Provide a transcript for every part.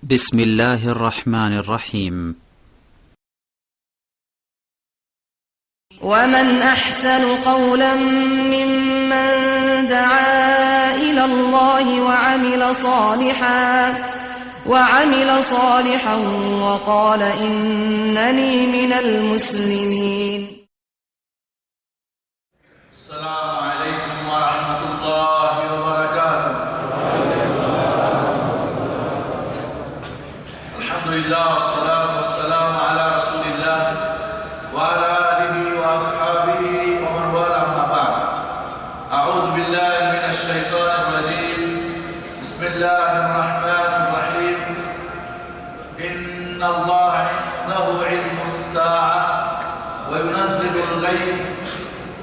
بسم الله الرحمن الرحيم. ومن أحسن قولا ممن دعا إلى الله وعمل صالحا وقال إنني من المسلمين. السلام عليكم ورحمة الله وبركاته. الحمد لله والصلاة والسلام على رسول الله وعلى آله وأصحابه ومن والاه أما بعد. أعوذ بالله من الشيطان الرجيم. بسم الله الرحمن الرحيم. إن الله عنده علم الساعة وينزل الغيث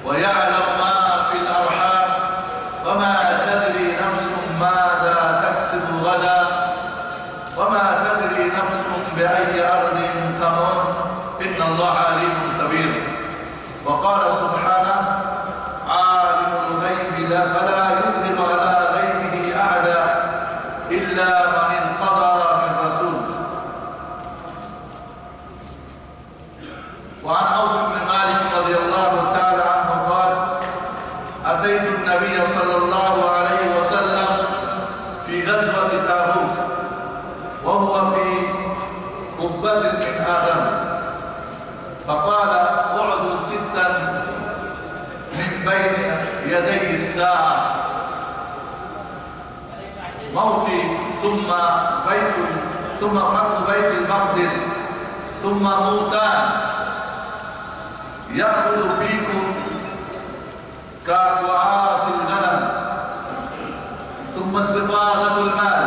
ويعلم ما في الأرحام وما تدري نفس ماذا تكسب غدا وما تدري نفس بأي أرض تمر إن الله عليم خبير. وقال سبحانه عالم الغيب فلا يظهر على غيبه أحدا إلا من ارتضى من رسول. وعن عوف بن مالك رضي الله تعالى عنه قال أتيت النبي صلى الله عليه وسلم في غزوة تابوك وهو في قبة من آدم فقال اعدل ستا من بين يدي الساعة موتي ثم فتح بيت المقدس ثم موتان يأخذ فيكم كوعاص الغنم ثم استفاضة المال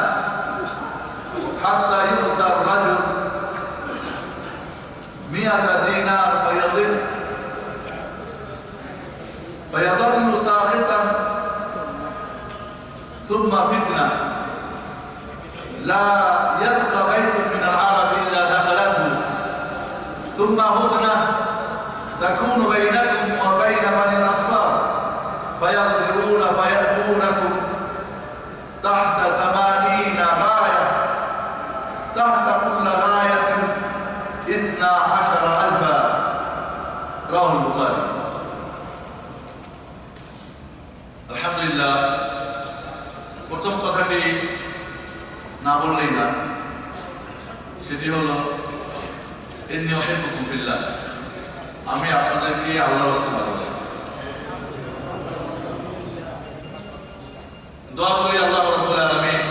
حتى يؤتى الرجل 100 دينار فيظل ساخطا ثم فتنة لا يبقى بيت من العرب إلا دخلته ثم هدنة تكون بينكم وبين بني الأصفار فيغدرون فيأتونكم تحت 80 غاية تحت كل غاية 12,000 رواه البخاري. الحمد لله প্রথম কথাটি না বললেই না, সেটি হলো ইন্নী উহিব্বুকুম ফিল্লাহ, আমি আপনাদেরকে আল্লাহর রাস্তায় ভালোবাসি। দোয়া করি আল্লাহ রাব্বুল আলামিন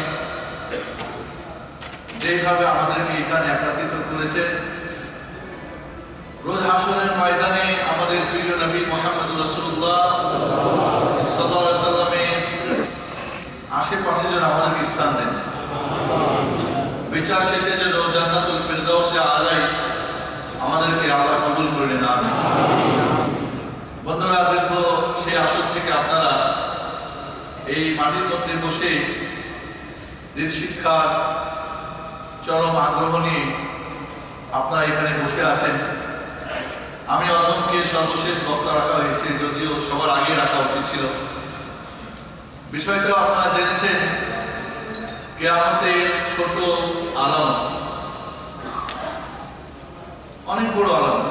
যেভাবে আমাদেরকে এখানে একত্রিত করেছেন, রোজ হাসরের ময়দানে আমাদের প্রিয় নবী মুহাম্মদুর রাসূলুল্লাহ সাল্লাল্লাহু আলাইহি সাল্লামের আশেপাশে যেন আমাদেরকে স্থান দেন, বিচার শেষে যেন জান্নাতুল ফিরদাউসে আলায় আমাদেরকে আল্লাহ কবুল করে নেন। আমিন। বন্ধুরা, দেখো সেই আসর থেকে আপনারা এই মাটির মধ্যে বসে দিন শিক্ষার চরম আগ্রহ নিয়ে আপনারা এখানে বসে আছেন। আমি অধমকে সর্বশেষ বক্তা রাখা হয়েছে, যদিও সবার আগে রাখা উচিত ছিল। বিষয়টা আপনারা জেনেছেন, কিয়ামতের ছোট আলামত, অনেক বড় আলামত।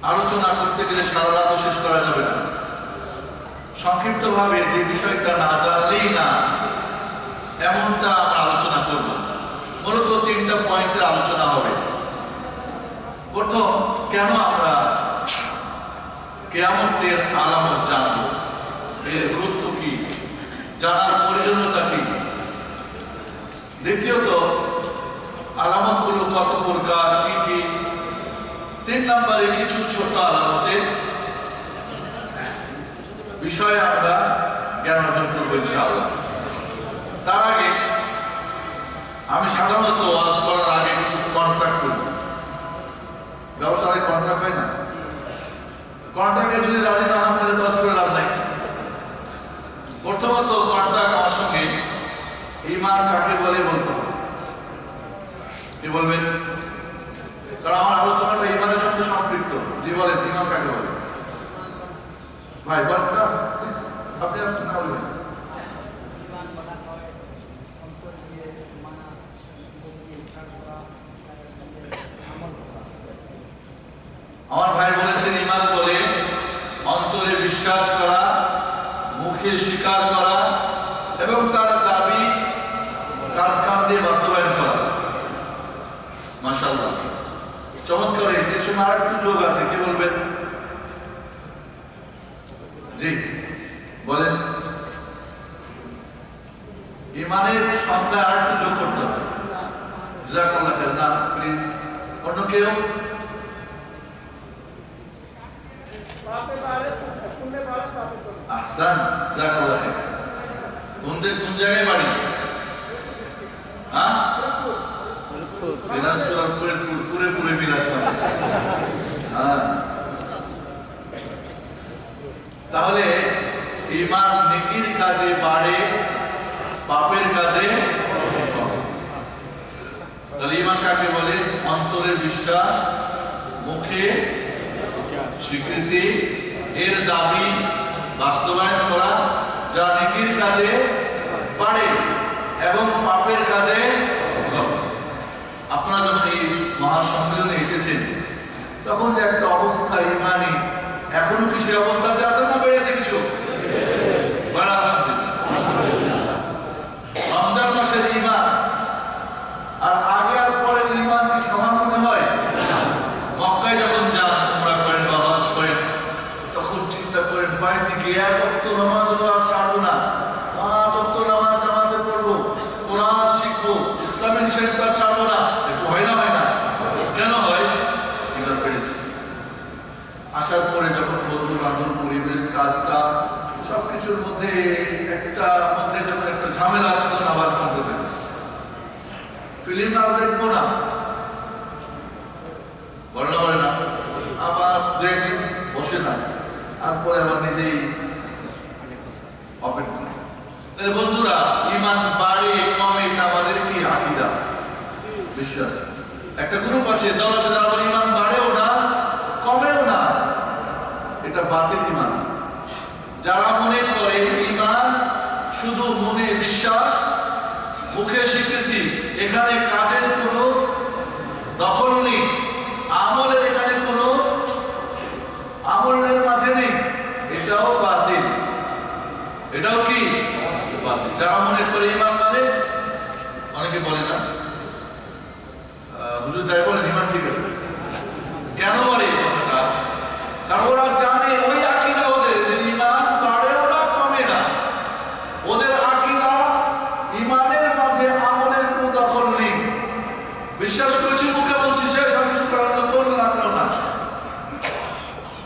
আলোচনা করতে গেলে সারা রাত শেষ করা যাবে না। সংক্ষিপ্তভাবে যে বিষয়টা না জানলেই না এমনটা আমরা আলোচনা করব। মূলত 3টা পয়েন্টের আলোচনা হবে। প্রথম, কেন আমরা কিয়ামতের আলামত জানব, এর গুরুত্ব কি, জানার প্রয়োজনীয়তা কি। দ্বিতীয়ত, আলামতগুলো কত প্রকার, কি কি। 3 নম্বরে কিছু ছোট আলামতের বিষয়ে আমরা জ্ঞান অর্জন করবো ইনশাআল্লাহ। তার আগে আমি সাধারণত ওয়াজ করার আগে কিছু কন্ট্রাক্ট করব। ব্যবসায় কন্ট্রাক্ট হয় না, কন্ট্রাক্টে যদি রাজি না হন তাহলে ওয়াজ করে লাভ নাই। প্রথমত, কন্ট্রাক্ট আমার সঙ্গে ঈমান কাকে বলে বলতে হবে। কি বলবেন? কারণ আমার আলোচনাটা ঈমানের সঙ্গে সম্পৃক্ত। জি বলেন, ঈমান কাকে বলে? ভাই বলতে প্লিজ, আপনি না বলবেন। এবং তার দাবি কাজ কাম দিয়ে বাস্তবায়ন করা। মাশাআল্লাহ, চমৎকার হয়েছে। এর সঙ্গে আর একটু যোগ আছে, কি বলবেন? জি বলেন। ইমানের সংখ্যা আর একটু যোগ করতে হবে। জাযাকাল্লাহ খাইর। না প্লিজ, অন্য কেউ? আহসান, জাযাকাল্লাহ খাইর। কোন জায়গায় বাড়ি? হ্যাঁ, দিনাজপুর, পুরে মিলাস। হ্যাঁ, তাহলে ঈমান নেকির কাজে বাড়ে, পাপের কাজে কমে। তাহলে ঈমান কাকে বলে? অন্তরে বিশ্বাস, মুখে স্বীকৃতি, এর দাবি বাস্তবায়ন করা, যা নেকির কাজে বাড়ে এবং পাপের কাজে কমে। আপনারা যখন এই মহাসম্মেলনে এসেছেন তখন যে একটা অবস্থা ঈমানি, এখনো কি সেই অবস্থাতে আছে না বেড়েছে কিছু? রমজান মাসের ঈমান আর আগে আর পরের ঈমান কি সমান মনে হয়? মক্কায় যখন যান, উমরা করেন বা হজ করেন, তখন চিন্তা করেন বাড়িতে গিয়ে এক ওয়াক্ত নামাজ আর ছাড়বো না, 5 ওয়াক্ত নামাজ জামাতে পড়বো, কোরআন শিখবো, ইসলামের নিষেধটা ছাড়বো না। হয় না? হয় না? কেন হয়? ঈমান বেড়েছে। আসার পরে যখন বন্ধু বান্ধব, পরিবেশ, কাজ কাম সবকিছুর মধ্যে যখন একটা ঝামেলা আবার করতে থাকে, ফিল্ম আর দেখবো না, বলে না, আবার 2 দিন বসে না, আর পরে আবার নিজেই অপেক্ষা। তাহলে বন্ধুরা, ঈমান বাড়ে কমে, এটা আমাদের কি আকীদা, বিশ্বাস। একটা গ্রুপ আছে, দল আছে, যারা ঈমান বাড়েও না কমেও না, এটা বাতিল ঈমান। যারা মনে করে ঈমান শুধু মনে বিশ্বাস, মুখে স্বীকৃতি, এখানে কাজের কোনো দখল নেই, আমলের এখানে কোনো আমলের মাঝে নেই, এটাও বাতিল। এটাও কি বাতিল। যারা মনে করে ঈমান মানে, অনেকে বলে না, হুজুর যাই বলেন ঈমান ঠিক আছে। কেন বলে এই কথাটা? কারণ ওরা জানে ওই আকীদা ওদের, যে ঈমান বাড়েও না কমে না। ওদের আকীদা ঈমানের মাঝে আমলের কোনো দখল নেই। বিশ্বাস করেছি, মুখে বলছি, শেষ, আর কিছু করার করলো না, করলো না।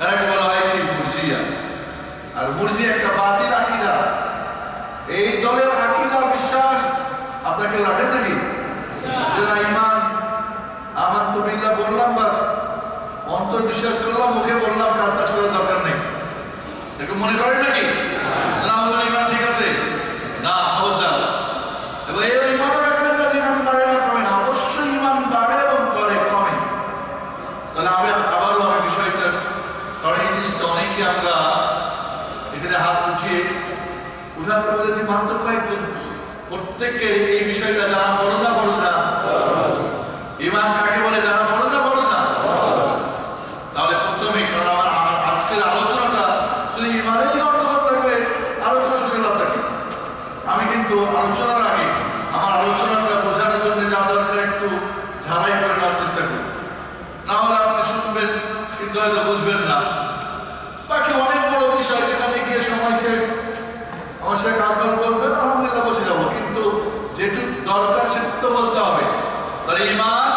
এটাকে বলা হয় কি? মুরজিয়া। আর মুরজিয়া একটা বাতিল আকীদা। এই দলের আকীদা, বিশ্বাস আপনাকে লাগেন নাকি? যে না, ঈমান আমানতু বিল্লাহ বললাম, বাস অন্তর বিশ্বাস করলাম, মুখে বললাম, কাজ করার দরকার নেই, এরকম মনে করেন নাকি? না, ওদের ঈমান ঠিক আছে না, খবরদার। এবং এই ঈমানও রাখবেন না যে ঈমান বাড়ে না কমে না, অবশ্যই ঈমান বাড়ে এবং করে কমে। তাহলে আবারও আমি বিষয়টা, কারণ এই জিনিসটা অনেকে আমরা এখানে হাত উঠাতে বলেছি, মাত্র কয়েকজন, প্রত্যেককে এই বিষয়টা জানা বড় না, বড় না? ঈমান কাকে বলে জানা বড় না, বড় না? তাহলে প্রথমে, কারণ আমার আজকের আলোচনাটা যদি ঈমানেই গণ্ডগোল থাকলে আলোচনা শুনে লাভ রাখি। আমি কিন্তু আলোচনার আগে আমার আলোচনাটা বোঝানোর জন্য যা দরকার একটু ঝালাই করে নেওয়ার চেষ্টা করি, না হলে আপনি শুনবেন কিন্তু হয়তো বুঝবেন না। বাকি অনেক বড় বিষয়, যেখানে গিয়ে সময় শেষ, অবশ্যই কাজবাজ করবেন, আলহামদুলিল্লাহ বসে যাবো, কিন্তু যেটুকু দরকার সেটুকু তো বলতে হবে। তাহলে ঈমান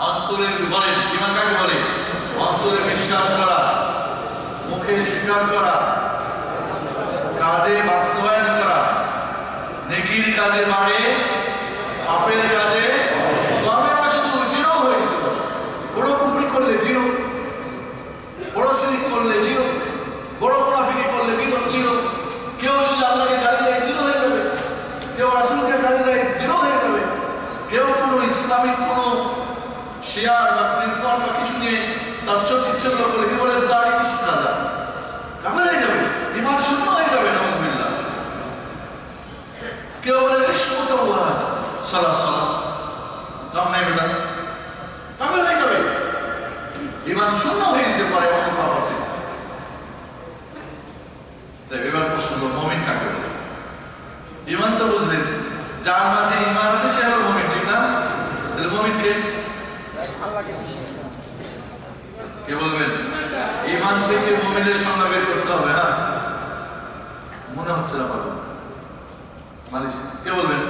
অন্তরে, বলেন ঈমান কাকে বলে? অন্তরে বিশ্বাস করা, মুখে স্বীকার করা, কাজে বাস্তবায়ন করা, নেকির কাজে বাড়ে, পাপের কাজে কমে না, শুধু জিরো হয়ে যেতে পারে। বড় কুফরি করলে জিরো, বড় শিরক করলে জিরো, বড় মুনাফিকি করলে জিরো। কেউ যদি আল্লাহকে গালি দেয়, জিরো হয়ে যাবে। কেউ রাসূলকে গালি দেয়, জিরো হয়ে যাবে। কেউ কোনো ইসলামিক কোনো শেয়ার বা প্ল্যাটফর্ম বা কিছু নিয়ে তাচ্ছল্য করে, কি বলে দাড়ি ইসলাদা, কাফের হয়ে যাবে, ঈমান শূন্য হয়ে যাবে, নাউযুবিল্লাহ। কেউ বলে রিশওয়াত সালাম, দাম নেই বেটা, কাফের হয়ে যাবে, ঈমান শূন্য হয়ে যেতে পারে, এমন পাপ আছে। এবার প্রশ্ন হলো, মুমিন কাকে বলে? ঈমান তো বুঝলেন, যার মাঝে ঈমান আছে সে হলো মুমিন, ঠিক না? তাহলে মুমিন কে? কে বলবেন? ঈমান থেকে মুমিনের সংজ্ঞা বের করতে হবে। হ্যাঁ, মনে হচ্ছে না পারবো মালিশ, কে বলবেন?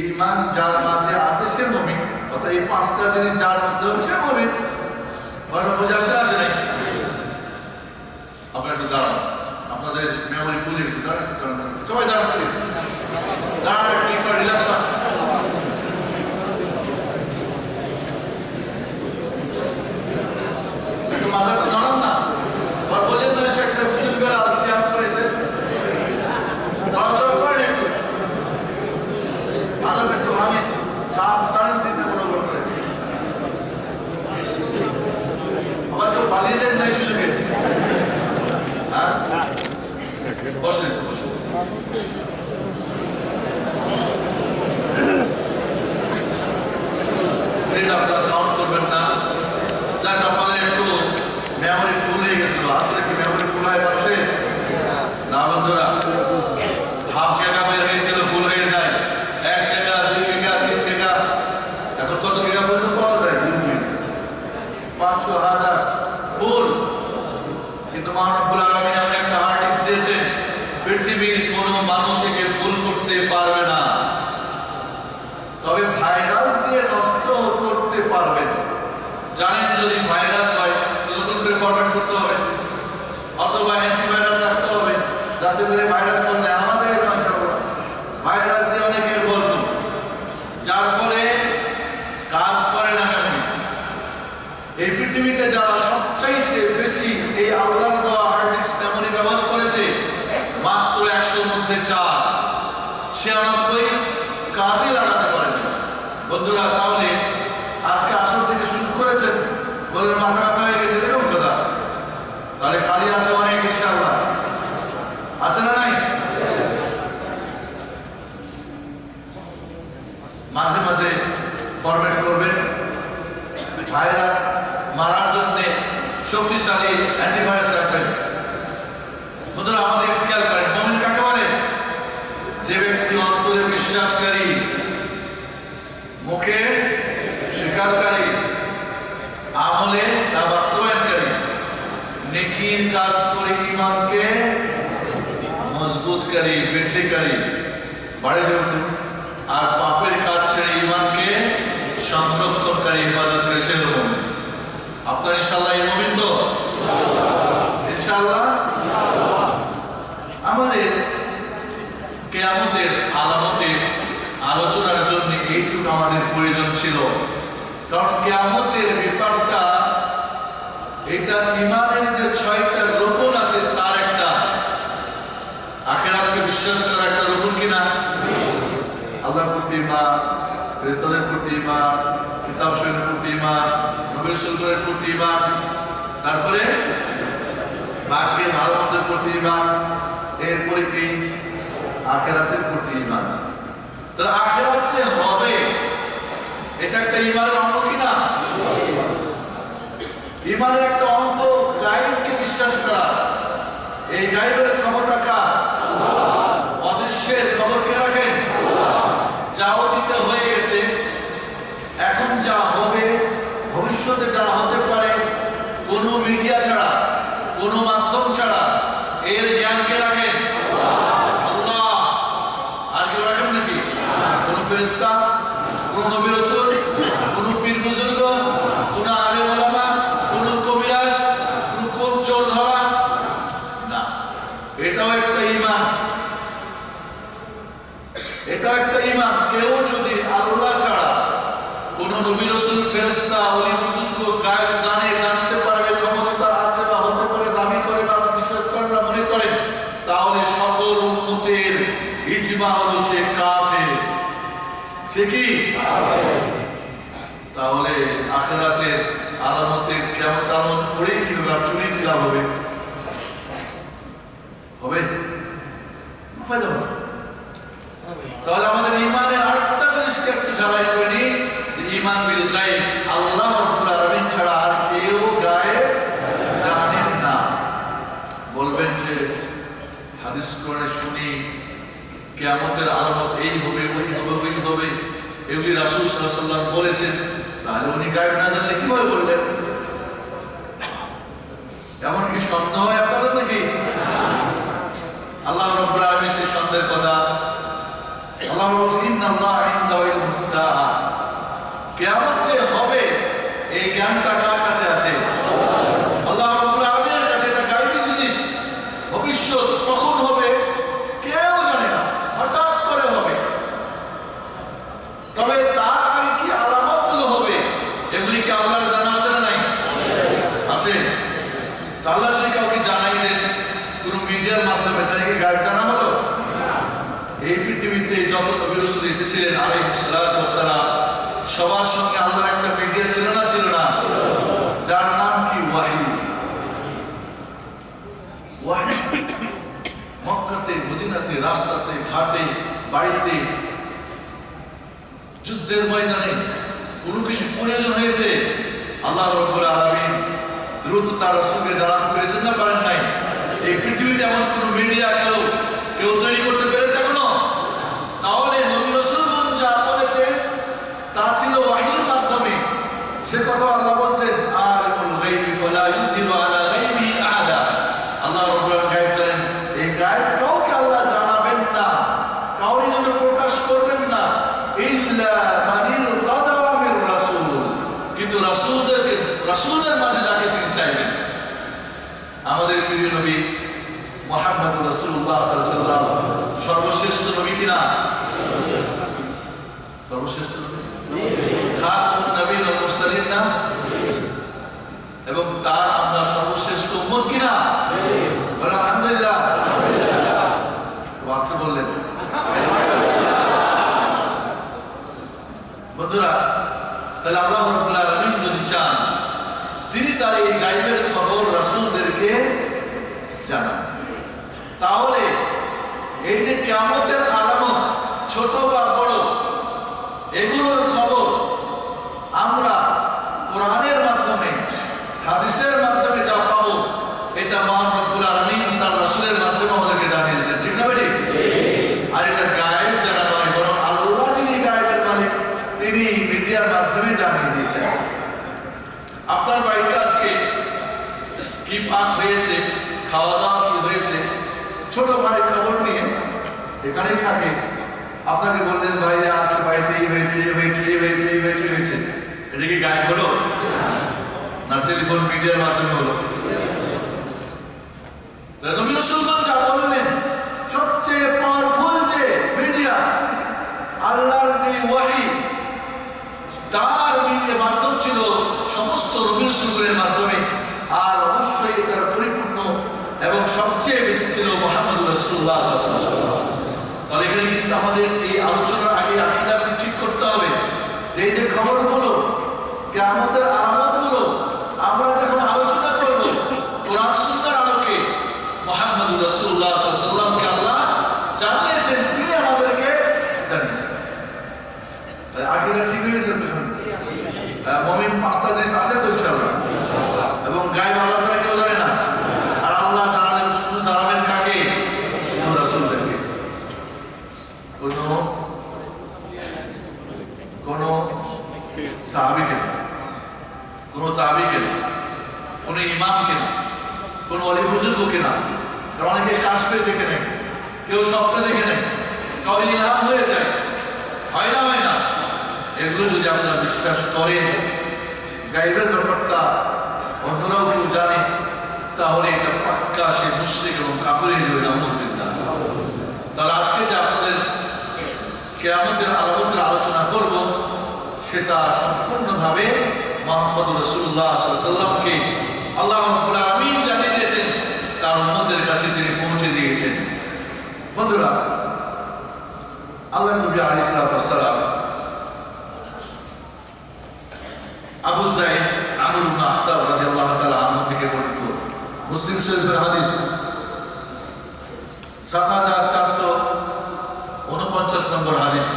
ঈমান যার মাঝে আছে সে মুমিন, অর্থাৎ এই পাঁচটা জিনিস যার মধ্যে হবে সে মুমিন। ওটা বুঝে আসে নাই? আপনারা একটু দাঁড়ান, আপনাদের মেমোরি ফুল হয়ে গেছে, দাঁড়ান একটু, দাঁড়ান সবাই, দাঁড়ান প্লিজ, দাঁড়ান একটু, রিল্যাক্স। মাথাটা জানান না, বলে তো শেখ সাহেব কিছু করে আজকে আম করেছে, দর্শক করেন একটু মাথা একটু ভাঙে, শ্বাস টানেন দিতে কোনো করে আবার কেউ পালিয়ে যায় নাই সুযোগে। হ্যাঁ, বসে বসে প্লিজ, আপনারা সাউন্ড করবেন না। জাস্ট আপনাদের একটু মেমোরি ফুল হয়ে গেছিল। আসলে কি মেমোরি ফুল হয় মানুষের? না বন্ধুরা, হাফ টাকা বের হয়েছিল, ফুল হয়ে যায় 1 টাকা, 2 টাকা, 3 টাকা, এখন কত টাকা পর্যন্ত পাওয়া যায়? 500, 1000 ফুল। কিন্তু মহান রব্বুল আলামিন এমন একটা হার্ড ডিস্ক দিয়েছেন, পৃথিবীর কোনো মানুষ একে ফুল করতে পারবে না, তবে ভাইরাস দিয়ে নষ্ট করতে পারবেন। জানেন, যদি ভাইরাস হয় নতুন করে ফরম্যাট করতে হবে, অথবা অ্যান্টিভাইরাস রাখতে হবে, যাতে করে ভাইরাস পড়লে আমাদের ভাইরাস দিয়ে অনেকের বলব, যার ফলে কাজ করে না। কেন? এই পৃথিবীতে যারা সবচাইতে বেশি এই আল্লাহর দেওয়া হার্ড ডিস্ক মেমোরি ব্যবহার করেছে, মাত্র 100-র মধ্যে 4, 96 কাজে লাগাতে পারেনি। বন্ধুরা, তাহলে আজকে আসর থেকে শুরু করেছেন, বললেন মাথা ব্যথা হয়ে গেছে, এরকম কথা, তাহলে খালি আছে অনেক, ইনশাআল্লাহ আছে না নাই? মাঝে মাঝে ফরম্যাট করবেন, ভাইরাস মারার জন্য শক্তিশালী অ্যান্টিভাইরাস রাখবেন। বন্ধুরা, আমাদের খেয়াল করেন, মুমিন কাকে বলে? যে ব্যক্তি অন্তরে বিশ্বাসকারী, মুখে স্বীকারকারী, আমলে তা বাস্তবায়নকারী, নেকির কাজ করে ঈমানকে মজবুতকারী, বৃদ্ধিকারী, বাড়ে যেহেতু, আর পাপের কাজ ছেড়ে ঈমানকে সংরক্ষণকারী, হেফাজতকারী, সেরকম। আপনার ইনশাআল্লাহ এই মুমিন তো? ইনশাআল্লাহ। আমাদের কিয়ামতের আলামতের আলোচনার জন্য এইটুকু আমাদের প্রয়োজন ছিল, কারণ কিয়ামতের ব্যাপারটা এটা ঈমানের যে 6টা রুকন আছে তার একটা, আখিরাতকে বিশ্বাস করার একটা রুকন কিনা? আল্লাহর প্রতি ঈমান, ফেরেশতাদের প্রতি ঈমান, কিতাব শরীফের প্রতি ঈমান, নবী রাসূলের প্রতি ঈমান, তারপরে বাকি ভালো মন্দের প্রতি ঈমান, এরপরে কি? আখিরাতের প্রতি ঈমান। তাহলে আখিরাত যে হবে এটা একটা ঈমানের অঙ্গ কিনা? ঈমানের একটা অঙ্গ গায়বকে বিশ্বাস করা। এই গায়বের ক্ষমতা কার? অদৃশ্যের খবর কে রাখেন? যা অতীতে হয়ে গেছে, এখন যা হবে, ভবিষ্যতে যা হতে পারে, কোনো মিডিয়া ছাড়া, কোনো মাধ্যম ছাড়া এর জ্ঞান কে রাখেন? আল্লাহ। আর কেউ রাখেন নাকি? কোন ফেরেশতা, কোন নবী রাসূল, কোন পীর বুজুর্গ, কোন আলেম ওলামা, কোন কবিরাজ, কোন কোন চোর ধরা না। এটাও একটা ঈমান, এটাও একটা ঈমান। কেউ যদি আল্লাহ ছাড়া কোন নবী রাসূল, ফেরেশতা, ওলি বুজুর্গ গায়ব জানে, জানতে পারবে, ক্ষমতা আছে বা হতে পারে, দাবি করে বা বিশ্বাস করেন বা মনে করেন, তাহলে সকল উম্মতের ইজমা হলো সে কাফের। সে কি? তাহলে আখিরাতের আলামতের কিয়ামত আলামত পড়ে কি হবে? শুনে কি লাভ হবে? হবে? ফায়দা হবে। তাহলে আমাদের ঈমানের আরেকটা জিনিসকে একটু ঝালাই করে নিই, যে ঈমান বিল গায়ব, আল্লাহ রাব্বুল আলামিন ছাড়া আর কেউ গায়ব জানেন না। বলবেন যে হাদিস কোরআনে শুনি কিয়ামতের আলামত এই হবে, ওই হবে, ওই হবে, এগুলি রাসূল সাল্লাল্লাহু আলাইহি ওয়াসাল্লাম বলেছেন, তাহলে উনি গায়েব না জানলে কিভাবে বললেন? এমন কি সন্দেহ হয় আপনাদের নাকি? আল্লাহ রাব্বুল আলামিন সেই সন্দেহের কথা আল্লাহ বলেছেন, ইন্নাল্লাহা ইনদাহু ইলমুস সাআ, কিয়ামত যে হবে এই জ্ঞানটা কার কাছে আছে? আল্লাহ রাব্বুল আলামিনের কাছে। এটা গায়বী জিনিস, ভবিষ্যৎ কখন হবে কেউ জানে না, হঠাৎ করে হবে। তবে তার আগে কি আলামতগুলো হবে এগুলি কি আল্লাহর জানা আছে না নাই? আছে। তো আল্লাহ যদি কাউকে জানাই দেন কোন মিডিয়ার মাধ্যমে, তাহলে কি গায়েব জানা হলো? এই পৃথিবীতে যত নবী রাসূল এসেছিলেন আলাইহিস সালাতু ওয়াস সালাম, সবার সঙ্গে আল্লাহর একটা মিডিয়া ছিল না? ছিল না? যার নাম কি? ওয়াহী। ওয়াহী মক্কাতে, মদিনাতে, রাস্তাতে, ঘাটে, বাড়িতে, যুদ্ধের ময়দানে কোনো কিছু প্রয়োজন হয়েছে, আল্লাহ রাব্বুল আলামিন দ্রুত তার রাসূলকে জানাতে পেরেছেন না পারেন নাই? এই পৃথিবীতে এমন কোনো মিডিয়া কেউ তৈরি করতে পেরেছে এখনো? তাহলে নবী রাসূলগণ যা বলেছে তা ছিল ওয়াহীর মাধ্যমে। সে কথা আল্লাহ বলছেন, আলিমুল গায়বি ফালা ইউযিরু আলা গায়বিহি আহাদা। আল্লাহ রাব্বুল আলামিন গায়ব জানেন, এই গায়ব কাউকে আল্লাহ জানাবেন না, কাউকে জন্য প্রকাশ করবেন না, ইল্লা মানির রাদা মির রাসূল, কিন্তু রাসূলদের মাঝে যাকে তিনি চাইবেন। আমাদের প্রিয় নবী মুহাম্মদ রাসূলুল্লাহ সাল্লাল্লাহু আলাইহি ওয়াসাল্লাম সর্বশ্রেষ্ঠ নবী কিনা? সর্বশ্রেষ্ঠ নবী, খাতামুন নবীয়্যিন ওয়াল মুরসালিন না? এবং তার আমরা সর্বশ্রেষ্ঠ উম্মত কিনা? বলেন আলহামদুলিল্লাহ। তো আজকে বললেন বন্ধুরা, তাহলে আল্লাহ রাব্বুল আলামিন যদি চান, তিনি তার এই গায়বের খবর রাসূলদেরকে জানান। তাহলে এই যে কিয়ামতের আলামত ছোট বা বড়, এগুলোর খবর আমরা কোরআনের মাধ্যমে, হাদিসের মাধ্যমে যা পাবো, এটা মহান রব্বুল আলামিন তার রাসূলের মাধ্যমে আমাদেরকে জানিয়ে দিয়েছেন। ঠিক না ভাই? আর এটা গায়েব জানা নয়, বরং আল্লাহ যিনি গায়েবের মালিক, তিনি মিডিয়ার মাধ্যমে জানিয়ে দিয়েছেন। আপনার বাড়িতে আজকে কি পাক হয়েছে, খাওয়া দাওয়া কি হয়েছে, ছোট ভাই খবর নিয়ে এখানেই থাকে, আপনাকে বললেন ভাই আজকে বাড়িতে এই হয়েছে, এই হয়েছে, এই হয়েছে, এই হয়েছে, হয়েছে, এটা কি গায়েব হলো না টেলিফোন মিডিয়ার মাধ্যমে হলো? নবী রাসূলগণ যা বললেন, সবচেয়ে পাওয়ারফুল যে মিডিয়া আল্লাহর যে ওয়াহী, তার মাধ্যম ছিল সমস্ত নবী রাসূলগণের মাধ্যমে। আর অবশ্যই তার পরিপূর্ণ এবং সবচেয়ে বেশি ছিল মুহাম্মদ রাসূলুল্লাহ সাল্লাল্লাহু আলাইহি ওয়াসাল্লাম। তাহলে এখানে কিন্তু আমাদের এই আলোচনার আগে আকীদাকে ঠিক করতে হবে যে এই যে খবরগুলো, কিয়ামতের আলামতগুলো আমরা যখন আলোচনা করব, কোরআন সুন্নাহর আলোকে মুহাম্মদ রাসূলুল্লাহ সাল্লাল্লাহু আলাইহি ওয়াসাল্লামকে আল্লাহ জানিয়েছেন, তিনি আমাদেরকে জানিয়েছেন। তাই আকীদা ঠিক হয়েছে তো? মুমিন পাঁচটা জিনিস আছে তো ইনশাআল্লাহ, এবং গায়েব আল্লাহ ছাড়া কেউ জানে না। আর আল্লাহ জানালেন, শুধু জানাবেন কাকে? রাসূলদেরকে। কোন সাহাবীকে না, কোন তাবিকে না, কোন ইমামকে না, কোন ওলি বুজুর্গকে না। কারণ অনেকে কাশফে দেখে নেয়, কেউ স্বপ্নে দেখে নেয়, কাউ ইলহাম হয়ে যায়, হয় না হয় না। এগুলো যদি আপনারা বিশ্বাস করেন, গায়েবের ব্যাপারটা অন্যরাও কেউ জানে, তাহলে এটা পাক্কা সে মুশরিক এবং কাফির হয়ে যাবে। নাউযুবিল্লাহ। তাহলে আজকে যে আপনাদের কিয়ামতের আলামতের আলোচনা করব, সেটা সম্পূর্ণভাবে মুহাম্মদ রাসূলুল্লাহ সাল্লাল্লাহু আলাইহি ওয়াসাল্লামকে আল্লাহ রাব্বুল আলামিন জানিয়ে দিয়েছেন, তার উম্মতের কাছে তিনি পৌঁছে দিয়েছেন। বন্ধুরা, আল্লাহর নবী আলাইহিস সালাম আবু যায়েদ আমর ইবনে আখতাব রাদিয়াল্লাহু তাআলা আনহু থেকে বর্ণিত মুসলিম শরীফের হাদিস ৭৪৪৪ নম্বর হাদিস,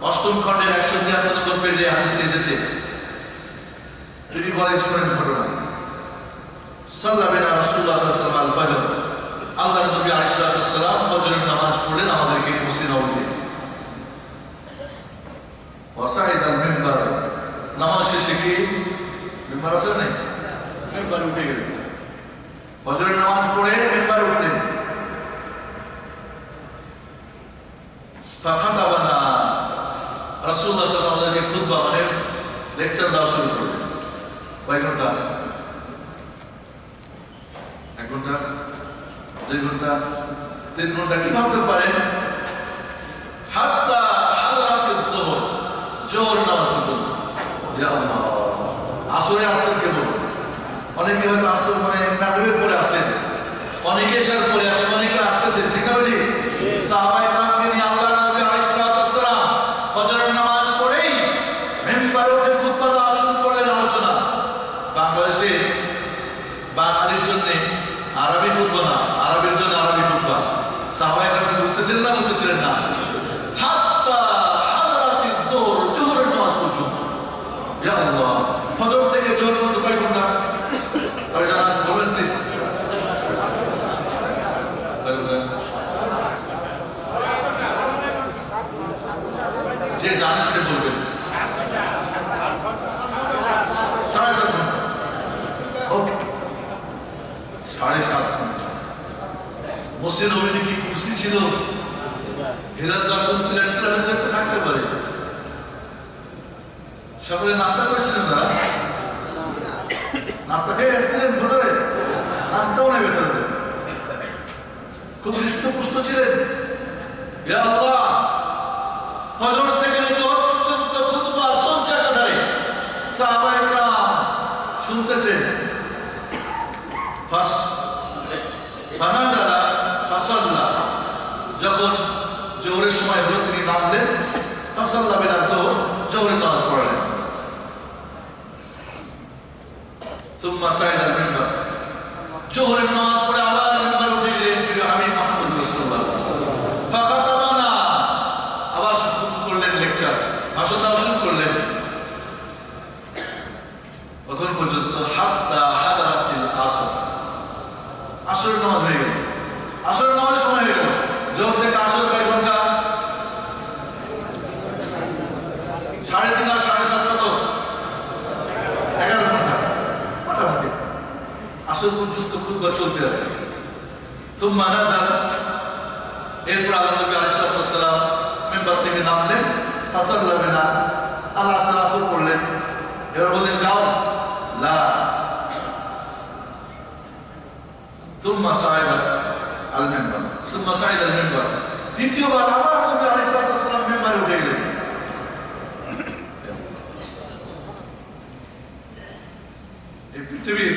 অষ্টম খণ্ডের ১৭৩ নম্বর পেজে হাদিসটি এসেছে। তিনি বলেন, শোনেন ঘটনা। সাল্লা বিনা রাসূলুল্লাহ সাল্লাল্লাহু আলাইহি ওয়াসাল্লাম, আল্লাহর নবী আলাইহিস আলাইহিস সালাম ফজরের নামাজ পড়লেন আমাদেরকে মসজিদ নববীতে। ওয়াসাইদাল মিম্বার, নামাজ শেষে কি মিম্বার আছে না? মিম্বার উঠে গেলেন, ফজরের নামাজ পড়ে মিম্বারে উঠলেন। ফাখাতাবানা, রাসূলুল্লাহ সাল্লাল্লাহু আলাইহি ওয়াসাল্লাম খুতবা মানে লেকচার দেওয়া শুরু করলেন। কয় ঘন্টা? 1 ঘন্টা, 2 ঘন্টা, 3 ঘন্টা, কি ভাবতে পারেন? হাত্তা হাদারাতুল যুহর, জোহর নামাজ পর্যন্ত। ইয়া আল্লাহ, আসরে আসছেন কেবল, অনেকে হয়তো আসর মানে মাগরিবের পরে আসেন, অনেকে এশার পরে আসেন, অনেকে আসতেছেন, ঠিক না বলি? সাহাবায়ে কেরামকে নিয়ে আল্লাহর নবী আলাইহিস সালাম ফজরের নামাজ পড়েই মিম্বারে উঠে খুতবা দেওয়া শুরু করলেন, আলোচনা। বাংলাদেশে বাঙালির জন্য আরবি খুতবা না, আরবের জন্য আরবি খুতবা। সাহাবায়ে কেরাম বুঝতেছিলেন না? বুঝতেছিলেন না? হাত্তা হাদারাতুল যুহর, জোহরের নামাজ পর্যন্ত। ইয়া আল্লাহ, ফজর থেকে জোহর পর্যন্ত কয় ঘন্টা? আর জানা আছে বলবেন প্লিজ? যে জানে সে বলবেন। 7.5 ঘন্টা। ওকে, 7.5 ঘন্টা। মসজিদ নববীতে কি কুরসি ছিল? হিরার দরজা পিলার থাকতে পারে। সকালে নাস্তা করেছিলেন না? নাস্তা খেয়ে এসেছিলেন ভোরে? নাস্তাও নেই বেচারা, খুব হৃষ্টপুষ্ট ছিলেন। ইয়া আল্লাহ, ফজর থেকে জোহর পর্যন্ত খুতবা চলছে একাধারে, সাহাবায়ে কেরাম শুনতেছেন। ফানাজালা ফাসাল্লা, যখন জোহরের সময় হলো তিনি নামলেন, ফাসাল্লা বিনা জোহর, জোহরের নামাজ পড়লেন। সুম্মা সাইদাল মিম্বার, জোহরের নামাজ পড়ে আবার মিম্বারে উঠে গেলেন প্রিয় হাবিব মুহাম্মদ রাসূলুল্লাহ। ফাখাতাবানা, আবার শুরু করলেন লেকচার, ভাষণ দেওয়া শুরু করলেন। কতক্ষণ পর্যন্ত? হাত্তা হাদারাতিল আসর, আসরের নামাজ হয়ে গেল। আসরের নামাজের সময় হয়ে গেল। জোহর থেকে আসর কয় ঘন্টা? 3.5 আর 7.5 কত? 11 ঘন্টা মোটামুটি। আসর পর্যন্ত খুতবা চলতে আছে। সুম্মা নাযালা, এরপর আল্লাহ নবী আলাইহিস সালাম মিম্বার থেকে নামলেন। ফাসাল্লা বিনা, আল্লাহ আসর পড়লেন। এবার বললেন যাও। লা, সুম্মা সাইদা আল মিম্বার, সুম্মা সাইদা আল মিম্বার, দ্বিতীয়বার আবার নবী আলাইহিস সালাম মিম্বারে উঠে গেলেন। এই পৃথিবীর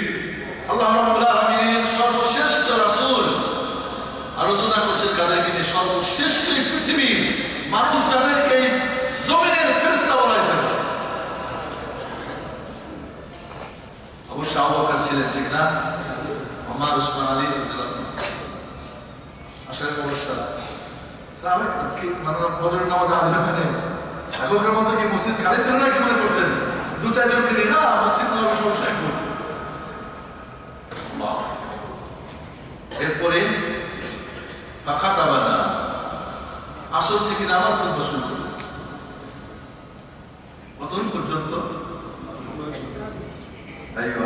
আল্লাহ রাব্বুল আলামিনের সর্বশ্রেষ্ঠ রাসূল আলোচনা করছেন কাদেরকে নিয়ে? সর্বশ্রেষ্ঠ এই পৃথিবীর মানুষ যাদেরকে জমিনের ফেরেশতা বলা হয়। অবশ্য আবু বকর ছিলেন, ঠিক না? ওমর, উসমান, আলী আসলে অবস্থা ফজরের নামাজ আজ এখানে এখনকার মতো কি মসজিদ খালি ছিল না? কি মনে করছেন? 2-4 জনকে নিয়ে না মসজিদ নববী সমস্যা একটু। এরপরে ফাখাতাবানা, আসর থেকে আবার খুতবা শুরু করল। কতক্ষণ পর্যন্ত?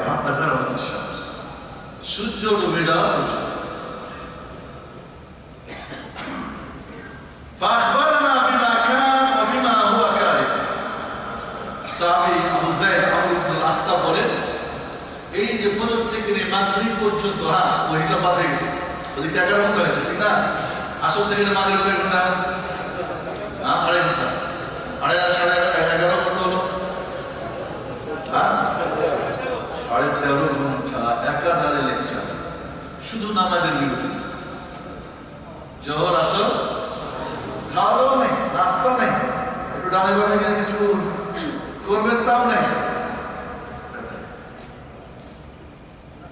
হাত্তা গারাবাতিশ শামস, সূর্য ডুবে যাওয়া পর্যন্ত। ফাখবারানা বিমা কানা ওয়া বিমা হুয়া কাইন, সাহাবী আবু যায়েদ আমর ইবনে আখতাব বলেন, এই যে ফজর থেকে নিয়ে মাগরিব পর্যন্ত, ওই হিসাব বাদ হয়ে গেছে, ওদিকে 11 ঘন্টা হয়েছে, ঠিক না? আসর থেকে মাগরিব কয় ঘন্টা? 2.5 ঘন্টা। 2.5 আর 11.5 কত হলো? 13.5 ঘন্টা একাধারে লেকচার, শুধু নামাজের বিরতি। জোহর আসর, খাওয়া দাওয়া নেই, নাস্তা নেই, একটু ডালে বাড়ে গিয়ে কিছু করবেন তাও নেই।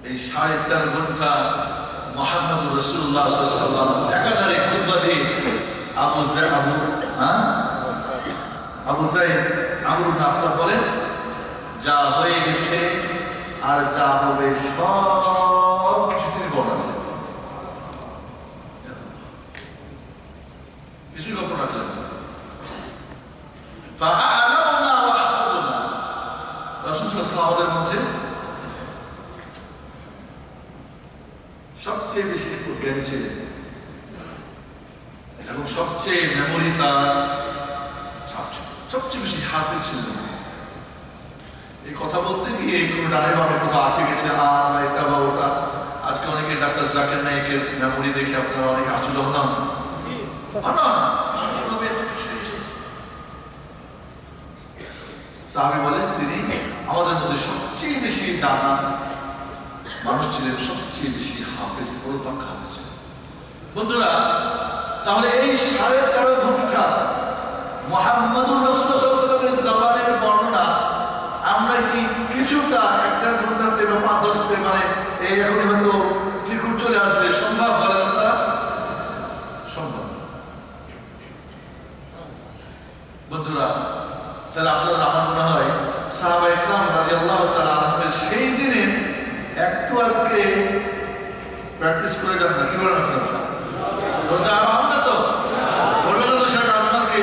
এই 13.5 ঘন্টা মুহাম্মদুর রাসূলুল্লাহ সাল্লাল্লাহু আলাইহি ওয়াসাল্লাম একাধারে খুতবা দিয়ে আবু যায়েদ আমর ইবনে আখতাব বলেন, যা হয়ে গেছে আর যা হবে সব কিছু তিনি বর্ণনা করেন। এবং সবচেয়ে মেমোরি তার সবচেয়ে বেশি হাফেজ ছিল। এই কথা বলতে গিয়ে কোনো ডানে বামে কোথাও আটকে গেছে, এটা বা ওটা। আজকে অনেকে ডাক্তার জাকির নায়েকের মেমোরি দেখে আপনারা অনেকে আশ্চর্য হলাম, সাহাবী বলেন তিনি আমাদের মধ্যে সবচেয়ে বেশি জানা মানুষ ছিলেন, সবচেয়ে বেশি হাফেজ, পরিপাক হাফেজ ছিলেন। বন্ধুরা, তাহলে এই 13.5 ঘন্টা মুহাম্মদুর রাসূলুল্লাহ সাল্লাল্লাহু আলাইহি ওয়াসাল্লামের জবানের বর্ণনা আমরা কি কিছুটা 1.5 ঘন্টাতে বা 5-10 মানে এই এখনই হয়তো চিরকুট চলে আসবে, সম্ভব বলে আপনারা? সম্ভব। বন্ধুরা, তাহলে আপনারা আমার মনে হয় সাহাবায়ে কেরাম রাদিয়াল্লাহু তাআলা আনহুদের সেই দিনে একটু আজকে প্র্যাকটিস করে যান না, কি বলেন আপনারা? রোজা আরাম না তো বলবেন না শেখ আপনাকে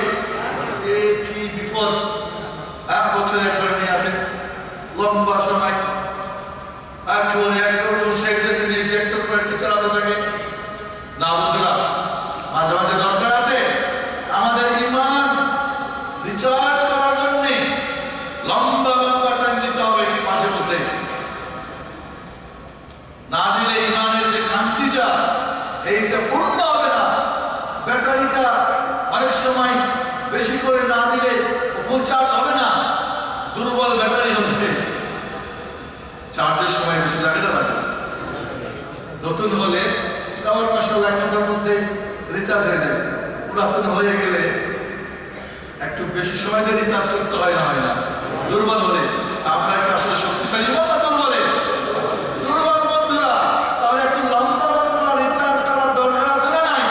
এই কি বিপদ, 1 বছরে একবার নিয়ে আসেন লম্বা সময়, একেবারে একরকম শেখদেরকে নিয়ে এসে একটা প্র্যাকটিস চালাতে থাকে না। বন্ধুরা, মাঝে মাঝে দরকার আছে আমাদের ঈমান রিচার্জ করার জন্য লম্বা লম্বা টাইম দিতে হবে। কি মাসে মধ্যে না দিলে ঈমানের যে খান্তিটা এইটা পূর্ণ হবে না। ব্যাটারিটা অনেক সময় বেশি করে না দিলে ফুল চার্জ হবে না, দুর্বল ব্যাটারি হবে। চার্জের সময় বেশি লাগে না, লাগে। নতুন হলে তাও মাশাআল্লাহ 1 ঘন্টার মধ্যে রিচার্জ হয়ে যায়। পুরাতন হয়ে গেলে একটু বেশি সময় দিয়ে রিচার্জ করতে হয় না। দুর্বল হলে আমরা কি আসলে শক্তিশালী না দুর্বলে? দুর্বল। বন্ধুরা, তাহলে একটু লম্বা লম্বা রিচার্জ করার দরকার আছে না নাই?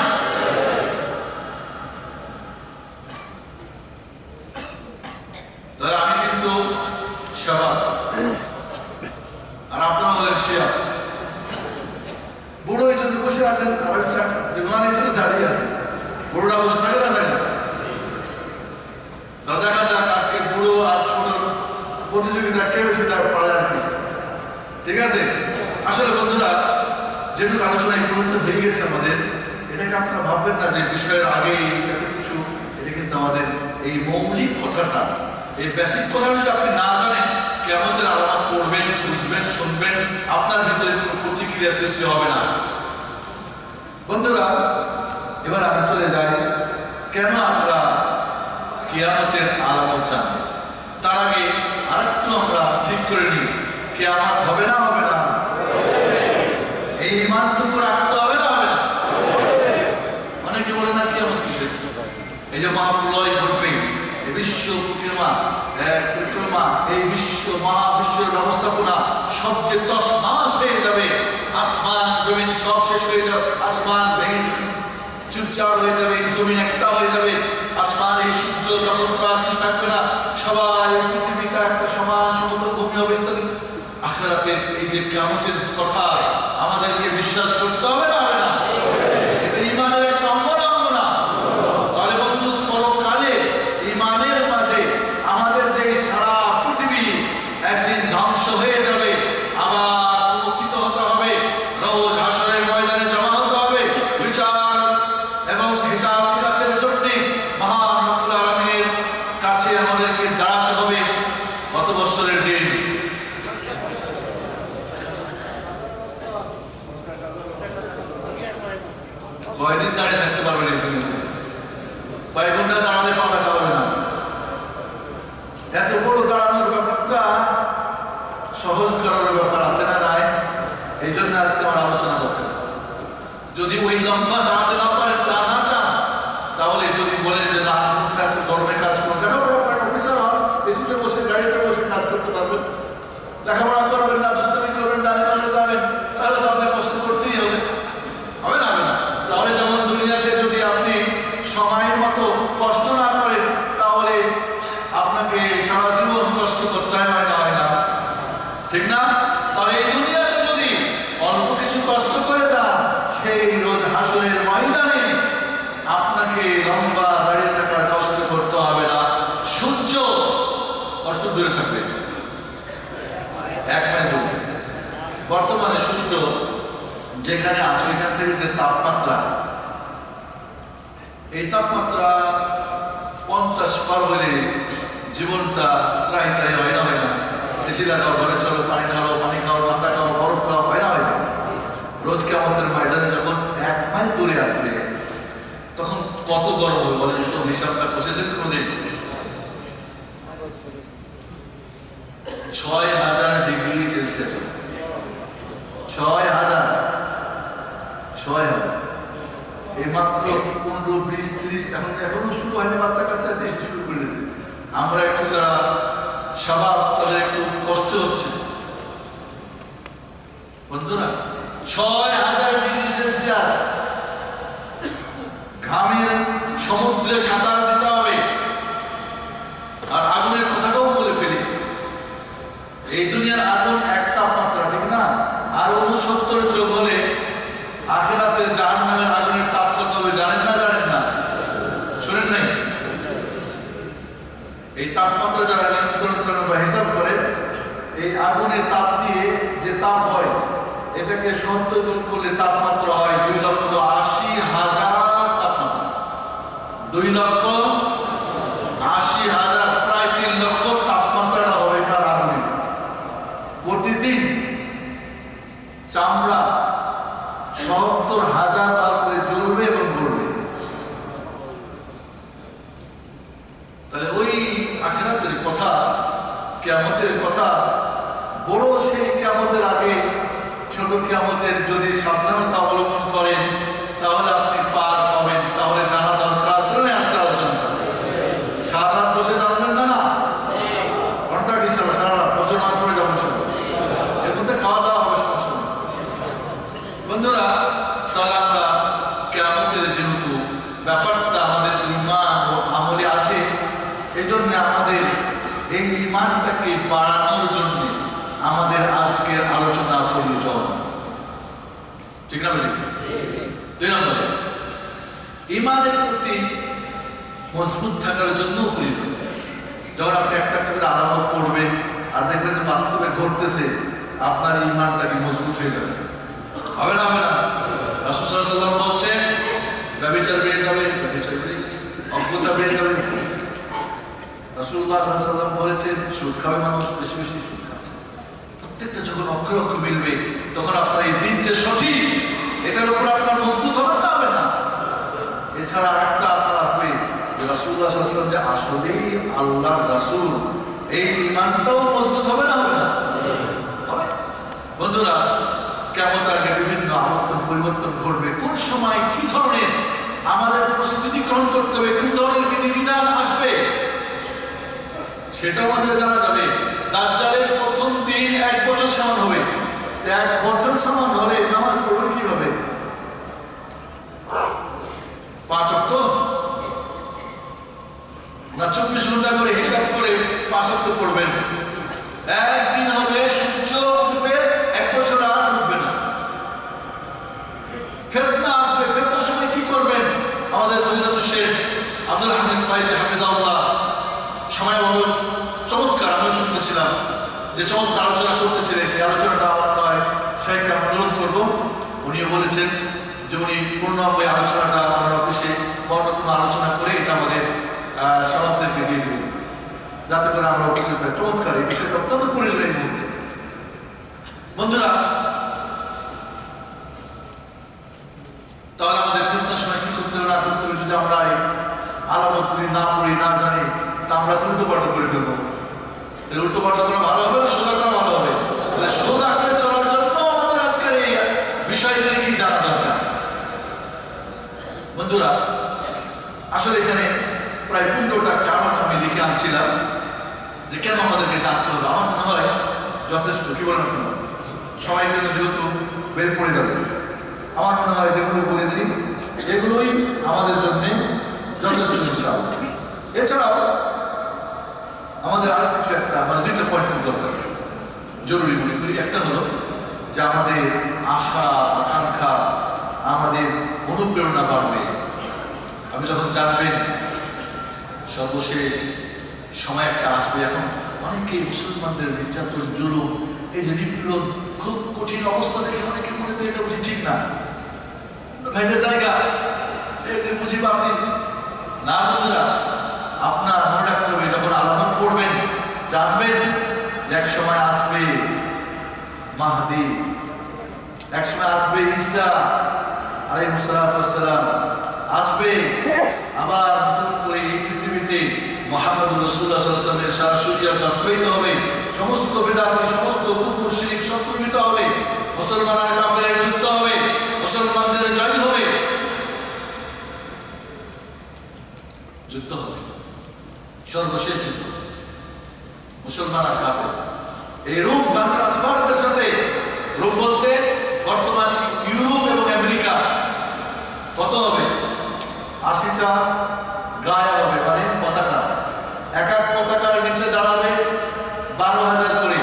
তাহলে আমি কিন্তু শাবাব আর আপনারা হলেন শিয়া। বুড়ো এই জন্য বসে আছেন, আর জওয়ানের জন্য দাঁড়িয়ে আছেন। বুড়োরা বসে থাকে না, থাকে না? দেখা যাক আজকে বুড়ো আর ছোট প্রতিযোগিতা কে বেশি পারে আর কি। ঠিক আছে? আসলে বন্ধুরা, যেটুকু আলোচনা এই পর্যন্ত হয়ে গেছে আমাদের, এটাকে আপনারা ভাববেন না যে বিষয়ের আগে এত কিছু। এটা কিন্তু আমাদের এই মৌলিক কথাটা, এই বেসিক কথাটা যদি আপনি না জানেন, কিয়ামতের আলামত পড়বেন, বুঝবেন, শুনবেন, আপনার ভিতরে কোনো প্রতিক্রিয়া সৃষ্টি হবে না। বন্ধুরা, এবার আমি চলে যাই কেন আমরা কিয়ামতের আলামত জানবো। তার আগে আরেকটু আমরা ঠিক করে নিই, কিয়ামত হবে না, হবে না? এই ঈমানটুকু রাখতে হবে না, হবে না? অনেকে বলে না কিয়ামত কিসের? এই যে মহাপ্রলয় ঘটবে, এই বিশ্ব পরিক্রমা, এই মহাবিশ্বের ব্যবস্থাপনা সব যে তছনছ হয়ে যাবে, আসমান জমিন সব শেষ হয়ে যাবে, আসমান ভেঙে চুরচার হয়ে যাবে, জমিন একটা হয়ে যাবে, আসমান এই সূর্য নক্ষত্র আর কিছু থাকবে না, সবাই পৃথিবীটা একটা সমান সমতল ভূমি হবে ইত্যাদি। আখিরাতের এই যে কিয়ামতের কথা আমাদেরকে বিশ্বাস করতে হবে না, হবে না? এটা ঈমানের একটা অঙ্গ না, অঙ্গ না? তাহলে বন্ধু, পরকালে ঈমানের মাঝে আমাদের যে সারা পৃথিবী একদিন ধ্বংস হয়ে যাবে, আবার পুনরুত্থিত হতে হবে, রোজ হাসরের ময়দানে জমা হতে হবে, বিচার এবং হিসাব নিকাশের জন্য মহান রব্বুল আলামিনের কাছে আমাদেরকে দাঁড়াতে হবে। কত বছরের দিন? কয়দিন দাঁড়িয়ে থাকতে পারবেন এই দুনিয়াতে? কয়েক ঘন্টা দাঁড়ালে পা ব্যথা হবে না। এত বড় দাঁড়ানোর ব্যাপারটা সহজ করার ব্যাপার আছে না, নাই? এই জন্য আজকে আমার আলোচনা করতে। যদি ওই লম্বা দাঁড়াতে না পারে, না চান, তাহলে যদি বলে যে না মুখটা একটু গরমে কাজ করতে হবে, অফিসার হন, এসিতে বসে গাড়িতে বসে কাজ করতে পারবেন, লেখাপড়া করবেন না, দুষ্টামি করবেন, ডানে ডানে যাবেন, তাহলে তো আপনাকে কষ্ট করতেই হবে, হবে না? হবে না? তাহলে যেমন দুনিয়াতে যদি আপনি সময়ের মতো কষ্ট না করেন, তাহলে আপনাকে সারা জীবন কষ্ট করতে হয় না, হয় না? ঠিক না? তাহলে এই দুনিয়াতে যদি অল্প কিছু কষ্ট করে যান, সেই রোজ হাসরের ময়দানে আপনাকে লম্বা দাঁড়িয়ে থাকার কষ্ট করতে হবে না। সূর্য কষ্ট দূরে থাকবে, 1 মাইল দূরে। বর্তমানে সূর্য যেখানে আছে, এখান থেকে যে তাপমাত্রা এই তাপমাত্রা 50 পার হলে জীবনটা ত্রাই ত্রাই হয় না এসি লাগাও, ঘরে চলো, পানি খাও, ঠান্ডা খাও, বরফ খাও, হয় না রোজ কিয়ামতের ময়দানে যখন 1 মাইল দূরে আসবে তখন কত গরম হবে বলেন তো? হিসাবটা কষেছেন কোনদিন? 6000 ডিগ্রি সেলসিয়াস। 6000 এই মাত্র 15, 20, 30 এখনো শুরু হয়নি, বাচ্চা কাচ্চা দেশে শুরু করে দিয়েছে। আমরা একটু যারা স্বভাব তাদের একটু কষ্ট হচ্ছে বন্ধুরা। 6000 ডিগ্রি সেলসিয়াস ঘামের সমুদ্রে সাঁতার দিতে হবে। আর আগুনের কথাটাও বলে ফেলি, এই দুনিয়ার আগুন এক তাপমাত্রা, ঠিক না? আর 69 যোগ হলে আখিরাতের জাহান্নামের আগুনের তাপ কত হবে জানেন না? শুনেন নাই? এই তাপমাত্রা যারা নিয়ন্ত্রণ করে বা হিসাব করে, এই আগুনের তাপ দিয়ে যে তাপ হয় এটাকে 70 গুণ করলে তাপমাত্রা হয় 2,80,000 তাপমাত্রা। 2,80,000, প্রায় 3 লক্ষ তাপমাত্রাটা হবে তার আগুনে। প্রতিদিন চামড়া 70,000 বার করে জ্বলবে এবং গড়বে। তাহলে ওই আখিরাতের কথা, কিয়ামতের কথা বড়। সেই কিয়ামতের আগে ছোট কিয়ামতের যদি সাবধানতা অবলম্বন করেন তাহলে আপনি পার পাবেন। তাহলে জানা দরকার আছে না? আজকে আলোচনা সারা রাত বসে জানবেন না? ঘন্টা কি সারা রাত বসে না করে যাবেন, এর মধ্যে খাওয়া দাওয়া হবে সমস্যা নেই বন্ধুরা। তাহলে আমরা কিয়ামতের যেহেতু ব্যাপারটা আমাদের ঈমান ও আমলে আছে, এই জন্য আমাদের এই ঈমানটাকে বাড়ানোর জন্য আমাদের আজকের আলোচনা প্রয়োজন, ঠিক না? 2 নম্বরে ঈমানের প্রতি মজবুত থাকার জন্য প্রয়োজন। যখন আপনি একটা করে আলামত পড়বেন আর দেখবেন যে বাস্তবে ঘটতেছে, আপনার ঈমানটাকে মজবুত হয়ে যাবে। হবে না? রাসূল সাল্লাল্লাহু আলাইহি ওয়াসাল্লাম বলছেন ব্যভিচার বেড়ে যাবে, অজ্ঞতা বেড়ে যাবে। রাসূলুল্লাহ সাল্লাল্লাহু আলাইহি ওয়াসাল্লাম বলেছেন সুদ খাবে মানুষ, বেশি বেশি সুদ খাচ্ছে। প্রত্যেকটা যখন অক্ষর মিলবে তখন আপনার এই দিন যে সঠিক এটার উপর আপনার মজবুত হবে না? এছাড়া একটা আপনার আসবে রাসূলুল্লাহ সাল্লাল্লাহু আলাইহি ওয়াসাল্লাম যে আসলেই আল্লাহর রাসূল, এই ঈমানটাও মজবুত হবে না? হবে বন্ধুরা। কিয়ামতের আগে বিভিন্ন আবর্তন পরিবর্তন ঘটবে। কোন সময় কি ধরনের আমাদের প্রস্তুতি গ্রহণ করতে হবে, কোন ধরনের বিধিবিধান আসবে সেটা আমাদের জানা যাবে। দাজ্জালের প্রথম দিন 1 বছর সমান হবে। 1 বছর সমান হলে নামাজ পড়বেন কিভাবে? 5 ওয়াক্ত না 24 ঘন্টা করে হিসাব করে 5 ওয়াক্ত পড়বেন? একদিন হবে সূর্য উঠবে, 1 বছর আর উঠবে না। ফিতনা আসবে, ফিতনার সময় কি করবেন? আমাদের ফজিলাতুল শেখ আব্দুল হামিদ ফাইজি হাফিজাহুল্লাহ সময় বহু চমৎকার, আমি শুনতেছিলাম যে চমৎকার আলোচনা করতেছিলেন। এই আলোচনাটা আমার শেখকে আমি অনুরোধ করবো, উনিও বলেছেন যে উনি পূর্ণাঙ্গ আলোচনাটা আমার অফিসে বর্ণাত্মক আলোচনা করে এটা আমাদের সভাপতিদেরকে দিয়ে দেবেন, যাতে করে আমরা অভিজ্ঞতা চমৎকার এই বিষয়টা অত্যন্ত পরিবার এই মুহূর্তে। বন্ধুরা, তাহলে আমাদের ফিতনার সময় কি করতে হবে না করতে হবে যদি আমরা এই আলামতগুলি না পড়ি, না জানি, তা আমরা উল্টো পাল্টা করে দেবো। উল্টো পাল্টা করা ভালো হবে না সোজা করা ভালো হবে? সোজা করে চলার জন্য আমাদের আজকের এই বিষয়গুলি কি জানা দরকার। বন্ধুরা, আসলে এখানে প্রায় 15টা কারণ আমি লিখে আনছিলাম যে কেন আমাদেরকে জানতে হবে। আমার মনে হয় যথেষ্ট, কি বলেন? সময় কিন্তু যেহেতু বের পড়ে যাবে, আমার মনে হয় যেগুলো বলেছি এগুলোই আমাদের জন্য যথেষ্ট বিষয়। এছাড়াও আমাদের আর কিছু আমাদের 2টা পয়েন্ট দরকার, জরুরি মনে করি। একটা হলো যে আমাদের আশা আকাঙ্ক্ষা, আমাদের অনুপ্রেরণা বাড়বে। আপনি যখন জানবেন সর্বশেষ সময় একটা আসবে, এখন অনেকেই মুসলমানদের নির্যাতন, জুলুম, এই যে নিপীড়ন, খুব কঠিন অবস্থা থেকে অনেকে মনে করি এটা বুঝি ঠিক না, জায়গা বুঝি বাতিল না বন্ধুরা। আপনার মনে রাখতে হবে, যখন আলামত পড়বেন জানবেন এক সময় আসবে মাহদি, এক সময় আসবে ঈসা আলাইহিস সালাম আসবে। আবার নতুন করে এই পৃথিবীতে মুহাম্মদুর রাসূলুল্লাহ সাল্লাল্লাহু আলাইহি ওয়াসাল্লামের শারিয়াত বাস্তবায়িত হবে, সমস্ত বিদআত সমস্ত কুফর শিরক সব প্রমিত হবে, মুসলমানরা কাফেরের যুদ্ধ হবে, মুসলমানদের জয় হবে, যুদ্ধ হবে, সর্বশেষ যুদ্ধ মুসলমান আর কাফের। এই রোম বাংলা আসমানের সাথে, রোম বলতে বর্তমান ইউরোপ এবং আমেরিকা, কত হবে 80টা গায়ে হবে, মানে পতাকা, এক এক পতাকার নিচে দাঁড়াবে 12,000 করে।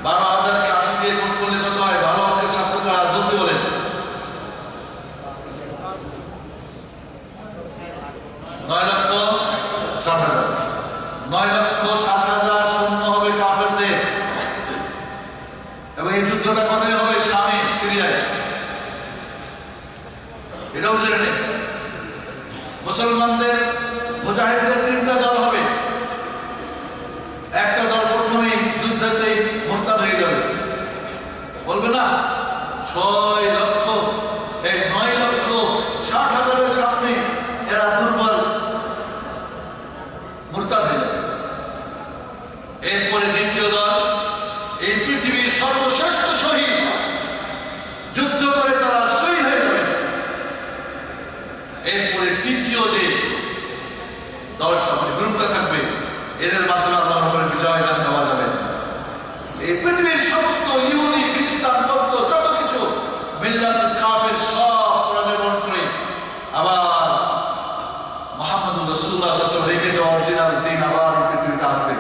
12,000কে 80 দিয়ে গুণ করলে কত হয়? 12 অঙ্কের ছাত্র কারা বলতে বলেন? 9,60,000। 9,60,000 সৈন্য হবে কাফেরদের। এবং এই যুদ্ধটা কোথায় হবে? শামে, সিরিয়ায়। এটাও জেনে নেই। মুসলমানদের মুজাহিদদের 3টা দল হবে। একটা দল প্রথমেই যুদ্ধেতেই মোরতাদ হয়ে যাবে, বলবে না 9,60,000-এর সামনে এরা দুর্বল, মোরতাদ হয়ে যাবে। এরপরে দ্বিতীয় দল, এই পৃথিবীর সর্বশ্রেষ্ঠ শহীদ, যুদ্ধ করে তারা শহীদ হয়ে যাবে। এরপরে তৃতীয় যে দলটা, মানে গ্রুপটা থাকবে, এদের মাধ্যমে আল্লাহর উপরে বিজয় লাভ দেওয়া যাবে। এই পৃথিবীর সমস্ত ইহুদি, খ্রিস্টান, বৌদ্ধ যত কিছু মিল্লাত কাফের সব পরাজয় বরণ করে আবার মুহাম্মদুর রাসূলুল্লাহ সাল্লাল্লাহু আলাইহি ওয়াসাল্লাম রেখে যাওয়া অরিজিনাল দিন আবার এই পৃথিবীতে আসবে।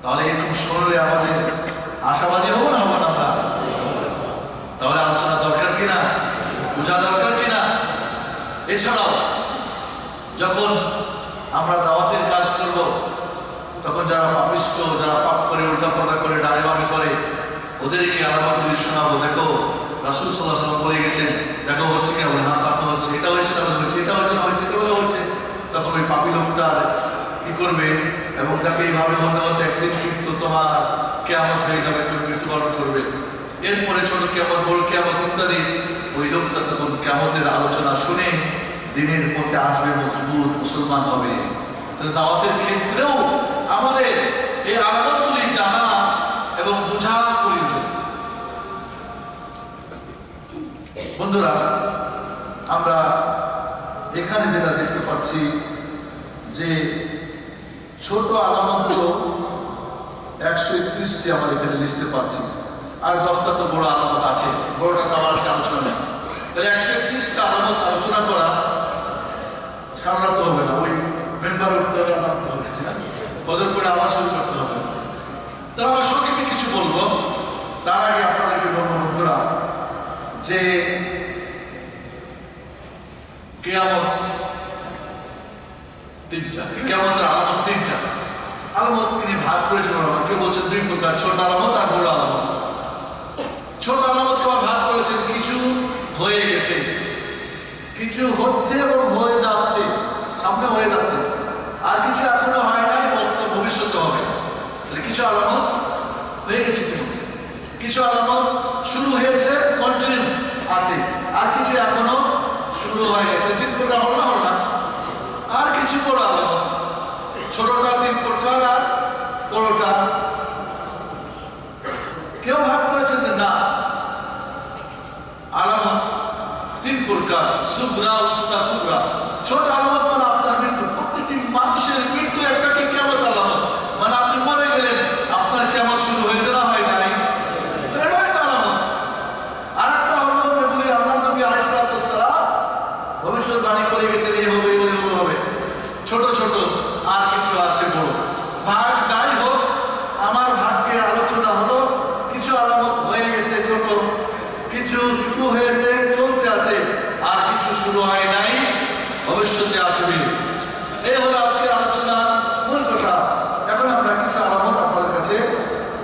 তাহলে এরকম শুনলে আমাদের আশাবাদী হবো না, হবো না আমরা? তাহলে আলোচনা দরকার কিনা, বোঝা দরকার কিনা? এছাড়াও যখন আমরা দাওয়াতের কাজ করব, তখন যারা পাপিষ্ঠ, যারা পাপ করে, উল্টাপাল্টা করে, ডানে বামে করে, ওদেরকে আলামতগুলি শোনাবো। দেখো রাসূল সাল্লাল্লাহু আলাইহি ওয়াসাল্লাম বলে গেছেন, দেখো হচ্ছে কি, বলে হ্যাঁ তা তো হচ্ছে, এটা হয়েছে না হচ্ছে, এটা হচ্ছে না হচ্ছে, এটা হচ্ছে। তখন ওই পাপী লোকটা কি করবে? এবং তাকে এইভাবে বলতে বলতে একদিন কিন্তু তোমার কিয়ামত হয়ে যাবে, তুমি মৃত্যুবরণ করবে। এরপরে ছোট কিয়ামত, বড় কিয়ামত ইত্যাদি। ওই লোকটা তখন কিয়ামতের আলোচনা শুনে দিনের পথে আসবে, মজবুত মুসলমান হবে। দাওয়াতের ক্ষেত্রেও আমাদের এই আলামতগুলি জানা এবং বোঝা প্রয়োজন। বন্ধুরা, আমরা এখানে যেটা দেখতে পাচ্ছি যে ছোট আলামতগুলো 131টি আমার এখানে লিস্টে পাচ্ছি, আর 10টা তো বড় আলামত আছে। বড়টা তো আমার আজকে আলোচনা নেই। তাহলে 131টা আলামত আলোচনা করা সামলাতে হবে না, ওই মেম্বার উঠতে হবে, আমার হবে, ফজর করে আবার শুরু করতে হবে। তো আমরা সংক্ষেপে কিছু বলবো। তার আগে আপনাদেরকে বলবো বন্ধুরা যে কিয়ামত 3টা, কিয়ামতের আলামত 3টা। আলামত তিনি ভাগ করেছেন, কেউ বলছেন 2 প্রকার, ছোট আলামত আর বড় আলামত। ছোট আলামত কেউ ভাগ করেছেন, কিছু হয়ে গেছে, কিছু হচ্ছে এবং হয়ে যাচ্ছে, সামনে হয়ে যাচ্ছে, আর কিছু এখনো হয় নাই, ভবিষ্যতে হবে। কিছু আলামত হয়ে গেছে, কিছু আলামত শুরু হয়েছে, কন্টিনিউ আছে, আর কিছু এখনো শুরু হয় নাই। 3 প্রকার হল না, হল না? আর কিছু বড় আলামত, ছোটটা 3 প্রকার আর বড়টা। কেউ ভাগ করেছেন যে না, আলামত 3 প্রকার, সুগরা, উসতা, কুবরা। ছোট আলামত মানে আপনার মৃত্যু, প্রত্যেকটি মানুষের মৃত্যু একটা কি কিয়ামত আলামত, মানে আপনি মরে গেলেন, আপনার কিয়ামত শুরু হয়েছে না হয় নাই, এটা একটা আলামত। আর একটা হলো যেগুলি আল্লাহর নবী আলাইহিস সালাম ভবিষ্যৎবাণী করে গেছেন, এই হবে, ওই হবে। ছোট ছোট আর কিছু আছে বড়। ভাগ যাই হোক, আমার ভাগ্যে আলোচনা হলো কিছু আলামত হয়ে গেছে ছোট, কিছু শুরু হয়েছে, চলতে আছে, আর কিছু শুরু হয় নাই, ভবিষ্যতে আসবে। এই হলো আজকের আলোচনা মূল কথা। এখন আমরা কিছু আলামত আপনাদের কাছে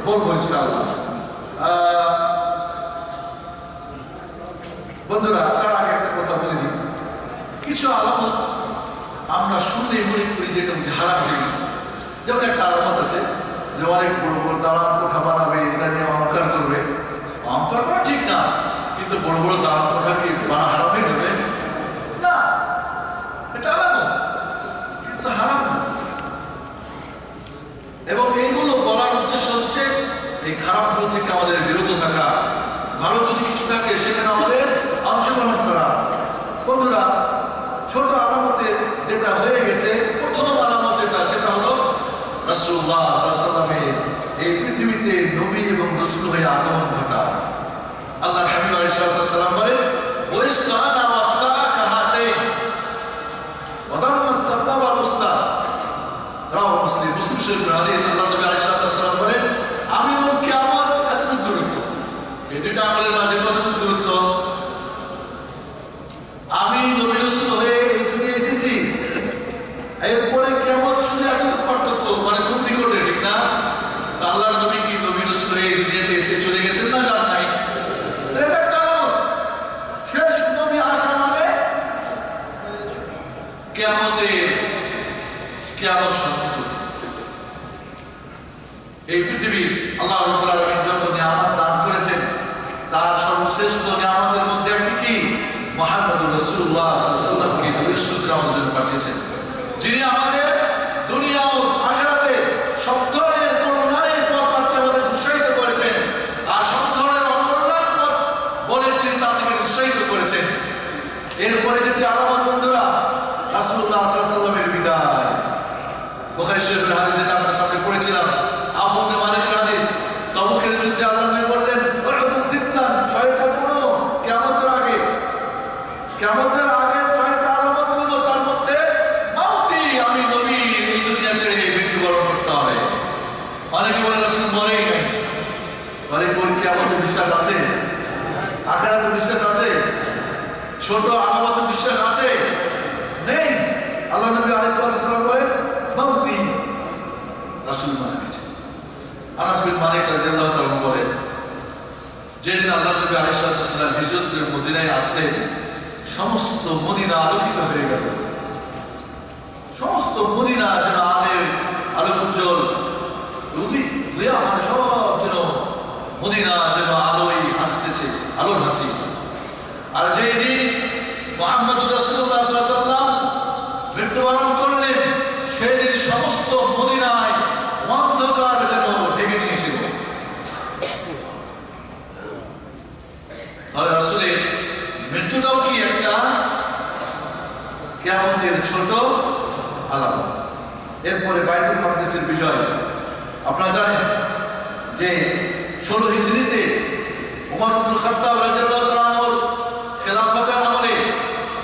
বলবো ইনশাআল্লাহ। বন্ধুরা, বসার আগে একটা কথা বলে দিই, কিছু আলামত আমরা শুনলে মনে করি যে এটা হচ্ছে হারাম জিনিস। যেমন একটা আলামত আছে যে অনেক বড় বড় দালান কোঠা বানাবে, এটা নিয়ে অহংকার করবে। অহংকার করা ঠিক না, কিন্তু বড় বড় দালান কোঠা কি বানা হারাম হয়ে যাবে না? এটা আলামত, কিন্তু হারাম না। এবং এইগুলো বলার উদ্দেশ্য হচ্ছে এই খারাপগুলো থেকে আমাদের বিরত থাকা, ভালো যদি কিছু থাকে সেখানে আমাদের অংশগ্রহণ করা। বন্ধুরা, ছোট আলামতের যেটা হয়ে গেছে, প্রথম আলামত যেটা, সেটা হলো রাসূলুল্লাহ সাল্লাল্লাহু আলাইহি ওয়াসাল্লামের এই পৃথিবীতে নবী এবং রাসূল হয়ে আগমন ঘটা। আল্লাহর হাবিব আলাইহিস সালাম বলেন, ওয়াইসলানা ওয়াসা কাহাতাইন ওয়াদাম্মা সাফা ওয়াল উসতা। রাওয়াহ মুসলিম, মুসলিম শরীফের হাদিস। আল্লাহর নবী আলাইহিস সালাম বলেন, আমি এবং কিয়ামত এতটুকু দূরত্ব। এই দুইটা আমলের মাঝে কতটুকু দূরত্ব? আমি নবী রাসূল হয়ে এই দুনিয়ায় এসেছি, এরপরে কিয়ামত শুধু এতটুকু পার্থক্য, মানে খুব নিকটে, ঠিক না? তো আল্লাহর নবী কি নবী রাসূল হয়ে এই দুনিয়াতে এসে চলে গেছেন না যান নাই? এটা একটা আলামত। শেষ নবী আসা মানে কিয়ামত সমাপ্ত। এই পৃথিবী আল্লাহ রাব্বুল আলামিন যত নিয়ামত দান করেছেন, তার সর্বশ্রেষ্ঠ নিয়ামতের মধ্যে একটি কি? মুহাম্মদুর রাসূলুল্লাহ সাল্লাল্লাহু আলাইহি ওয়াসাল্লামকে নবী রাসূল আমাদের জন্য পাঠিয়েছেন, যিনি আমাদের দুনিয়া ও আখিরাতে সব ধরনের কল্যাণের পথ পাতে আমাদের উৎসাহিত করেছেন, আর সব ধরনের অকল্যাণ পথ বলে তিনি তা থেকে উৎসাহিত করেছেন। এরপরে যেটি আলামত, বন্ধুরা, রাসূলুল্লাহ সাল্লাল্লাহু আলাইহি ওয়াসাল্লামের বিদায়। বুখারী শরীফের হাদিস যেটা আপনার সামনে পড়েছিলাম, আবু মালিকের হাদিস, তাবুকের যুদ্ধে আল্লাহ নবী বললেন, সিত্তান, 6টা গুণ কিয়ামতের আগে, কিয়ামতের আগে 6টা আলামতগুলো, তার মধ্যে মাউতি, আমি নবী এই দুনিয়া ছেড়ে মৃত্যুবরণ করতে হবে। অনেকে বলে রাসূল মরেই নাই। বলে কিয়ামতে বিশ্বাস আছে? আখিরাতে বিশ্বাস আছে? ছোট আলামতে বিশ্বাস আছে? নেই। আল্লাহ নবী আলাইহিস সালাম বলেন, মাউতি, রাসূল মারা গেছে। আনাস বিন মালিক রাদিয়াল্লাহু তাআলা বলেন, যেদিন আল্লাহ নবী আলাইহিস সালাম হিজরত করে মদিনায় আসলেন, সমস্ত মদিনা আলোকিত হয়ে গেল। সমস্ত মদিনা যেন আলোর আলোক উজ্জ্বল, মানে সব যেন মদিনা যেন আলোয় হাসতেছে, আলোর হাসি। আর যেদিন মুহাম্মদুর রাসূলুল্লাহ সাল্লাল্লাহু আলাইহি ওয়াসাল্লাম মৃত্যুবরণ করলেন, সেদিন সমস্ত মদিনায় অন্ধকার যেন ঢেকে নিয়েছিল। তাহলে রাসূলের মৃত্যুটাও কি একটা কিয়ামতের ছোট আলামত। এরপরে বাইতুল মাকদিসের বিজয়। আপনারা জানেন যে 16 হিজরিতে ওমর ইবনে খাত্তাব রাদিয়াল্লাহু তাআলা আনহুর খেলাফতের আমলে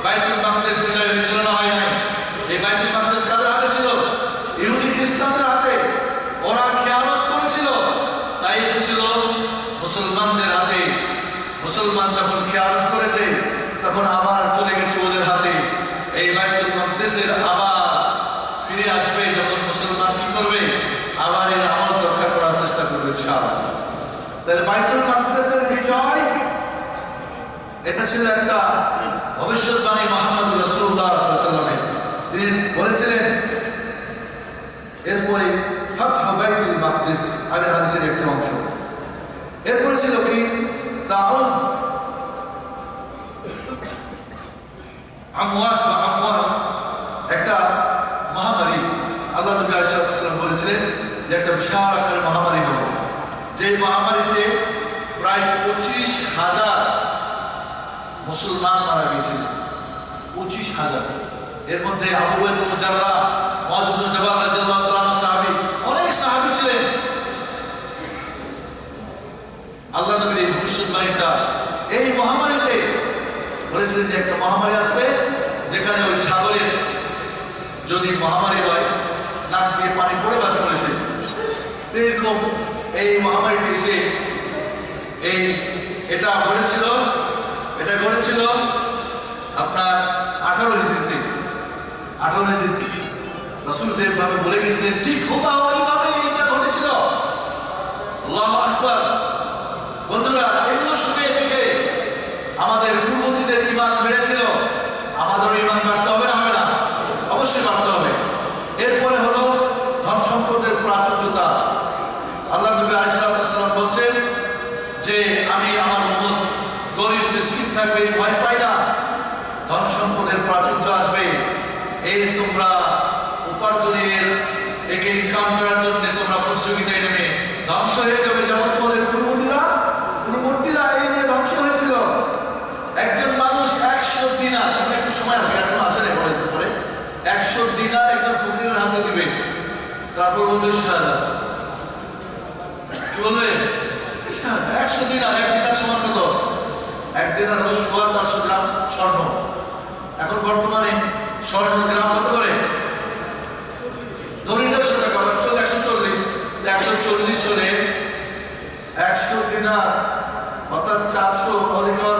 বাইতুল মাকদিস বিজয় হয়েছিল না হয় নাই? এই বাইতুল মাকদিস কাদের হাতে ছিল? ইহুদি খ্রিস্টানদের হাতে। ওরা খেয়ানত করেছিল, তাই এসেছিল মুসলমানদের হাতে। মুসলমান যখন খেয়ানত করেছে, তখন আবার চলে গেছে ওদের হাতে। এই বাইতুল মাকদিসের আবার ফিরে আসবে যখন মুসলমান কি করবে? আবার এর আমল রক্ষা করার চেষ্টা করবে ইনশাআল্লাহ। তাহলে বাইতুল মাকদিসের বিজয়, এটা ছিল একটা ভবিষ্যৎবাণী মুহাম্মদ রাসূলুল্লাহ সাল্লাল্লাহু আলাইহি ওয়াসাল্লামের। তিনি বলেছিলেন, এরপরে ফাতহু বাইতুল মাকদিস, আগের হাদিসের একটা অংশ। এরপরে ছিল কি? তাউন, আমওয়াস, একটা মহামারী। আল্লাহ নবী আলাইহিস সালাম বলেছিলেন যে একটা বিশাল আকারের মহামারী হবে, যে মহামারীতে প্রায় 25,000 মুসলমান মারা গিয়েছিল। 25,000। এর মধ্যে আবু বকর ইবনে জাররাহ, মুআয ইবনে জাবাল রাদিয়াল্লাহু তাআলা আনহু সাহাবী, অনেক সাহাবী ছিলেন। আল্লাহ নবীর এই ভবিষ্যৎবাণীটা, এই মহামারীতে বলেছিলেন যে একটা মহামারী আসবে, যেখানে ওই ছাগলের যদি মহামারী হয়, নাক দিয়ে পানি পড়ে বাস করে শেষ। এরকম এই মহামারীটি এসে এটা ঘটেছিল আপনার 18 হিজরিতে। 18 হিজরি রাসূল যেভাবে বলে গেছিলেন, ঠিক ওইভাবে এটা ঘটেছিল। আল্লাহু আকবার। বন্ধুরা, এগুলো শুনে দেখে আমাদের পূর্ববর্তীদের ঈমান আমাদের ঈমান বাড়তে হবে না হবে না? অবশ্যই বাড়তে হবে। এরপরে হলো ধন সম্পদের প্রাচুর্যতা। আল্লাহ নবী আলাইহিস সালাম বলছেন যে আমি আমার উম্মত গরিব মিসকিন থাকবে ভয় পাই না, ধন সম্পদের প্রাচুর্য আসবে। এই তোমরা উপার্জনের একে ইনকাম করার জন্য তোমরা প্রতিযোগিতায় নেমে ধ্বংস হয়ে যাবে। যেমন তোমাদের পূর্ববর্তীরা এই নিয়ে ধ্বংস হয়েছিল। একজন মানুষ 100 দিনার, একটু সময় আছে এখন আসলে পরে 100 দিনার একজন ফকিরের হাতে দিবে, তারপর বলবে শাহাদা। কি বলবে? 100 দিনার। 1 দিনার সমান কত? 1 দিনার হলো 400 গ্রাম স্বর্ণ। এখন বর্তমানে স্বর্ণ গ্রাম কত করে? 150 টাকা, 140। 140 হলে 100 দিনার অর্থাৎ 400 অধিকার,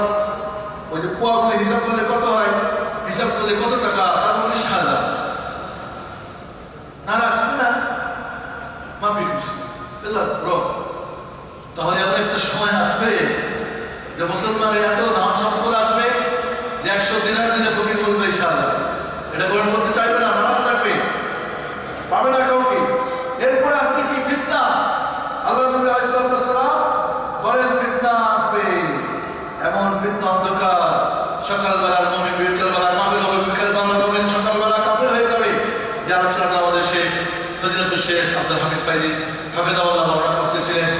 ওই যে পোয়াগুলো হিসাব করলে কত হয়? হিসাব করলে কত টাকা? তার 19,000। না মাফি তাহলে এমন একটা সময় আসবে যে মুসলমানের এত ধন সম্পদ আসবে যে 100 দিনার দিনে ফকির বলবে ইনশাআল্লাহ। এটা গ্রহণ করতে চাইবে না, নারাজ থাকবে, পাবে না কাউকে। এরপরে আসবে কি? ফিতনা। আল্লাহ নবী আলাইহিস সালাম বলেন ফিতনা আসবে, এমন ফিতনা অন্ধকার, সকালবেলার মুমিন বিকেলবেলা কাফের হবে, বিকেলবেলার মুমিন সকালবেলা কাফের হয়ে যাবে। যে আলোচনাটা আমাদের শেখ ফজিলাতুল শেখ আব্দুল হামিদ ফাইজি হাফেজাহুল্লাহ বর্ণনা করতেছিলেন,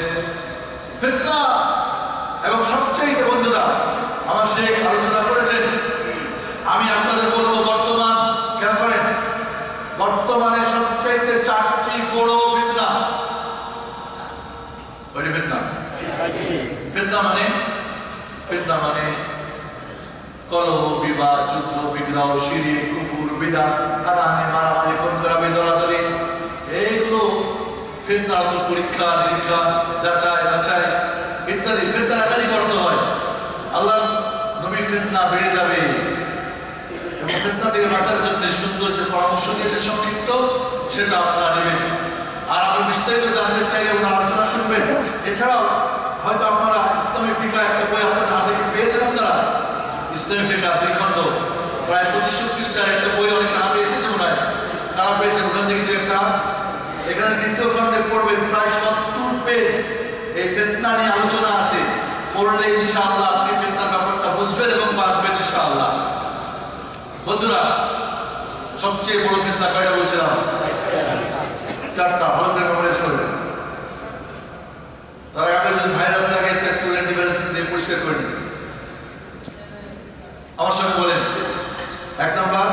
ফিতনা। এবং সবচেয়ে বন্ধুরা আমার শেখ আলোচনা করেছেন, আমি আপনাদের বলবো বর্তমান খেয়াল করেন, বর্তমানে সবচাইতে 4টি বড় ফিতনা। ওই ফিতনা মানে কলহ, বিবাদ, যুদ্ধ, বিগ্রহ, শিরক, কুফর, বিদআত, হারামি, মারামারি, কনকরাবি, দরাদরি, এইগুলো ফিতনার তো পরীক্ষা নিরীক্ষা, যাচাই বাছাই ইত্যাদি ফিতনার একাধিক অর্থ হয়। আল্লাহ নবী ফিতনা বেড়ে যাবে এবং ফিতনা থেকে বাঁচার জন্য সুন্দর যে পরামর্শ দিয়েছে সংক্ষিপ্ত, সেটা আপনারা নেবেন। আর আপনি বিস্তারিত জানতে চাইলে ওনার আলোচনা শুনবেন। এছাড়াও হয়তো আপনারা ইসলামী ফিকহ একটা বই আপনাদের হাতে পেয়েছেন, আপনারা ইসলামী ফিকহ 2 খণ্ড প্রায় 2500 পৃষ্ঠার একটা বই অনেকের হাতে এসেছে মনে হয়, তারা পেয়েছেন। ওখান থেকে একটা এখানে 2য় খণ্ডে পড়বেন, প্রায় 70 পেজ এই ফিতনা নিয়ে আলোচনা আছে। পড়লে ইনশাআল্লাহ আপনি ফিতনার ব্যাপারটা বুঝবেন এবং বাঁচবেন ইনশাআল্লাহ। বন্ধুরা সবচেয়ে বড় ফিতনা কয়টা বলছিলাম? 4টা। ভালো করে মেমোরাইজ করবেন। তার আগে যদি ভাইরাস লাগে একটু অ্যান্টিভাইরাস দিয়ে পরিষ্কার করে নিন। আমার সঙ্গে বলেন। 1 নাম্বার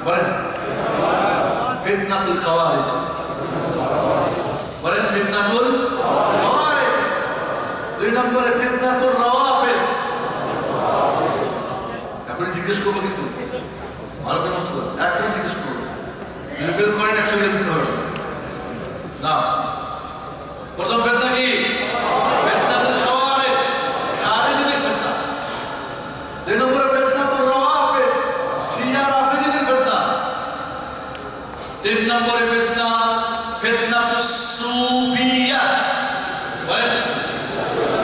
বলেন ফিতনাতুল খাওয়ারিজ। বলেন ফিতনাতুল খাওয়ারিজ। 2 নম্বরে ফিতনাতুর রাওয়াফিদ। এখন জিজ্ঞেস করবো কিন্তু ভালো করে নষ্ট করবেন, একদম জিজ্ঞেস করবো, যদি ফেল করেন 100 দিতে হবে না। প্রথম ফিতনা কি? ফিতনাতুল খাওয়ারিজ, খারিজিদের ফিতনা। 2 নম্বরে ফিতনাতুর রাওয়াফিদ, শিয়া রাফিজিদের ফিতনা। 3 নম্বরে ফিতনা ফিতনাতুস সুফিয়া। বলেন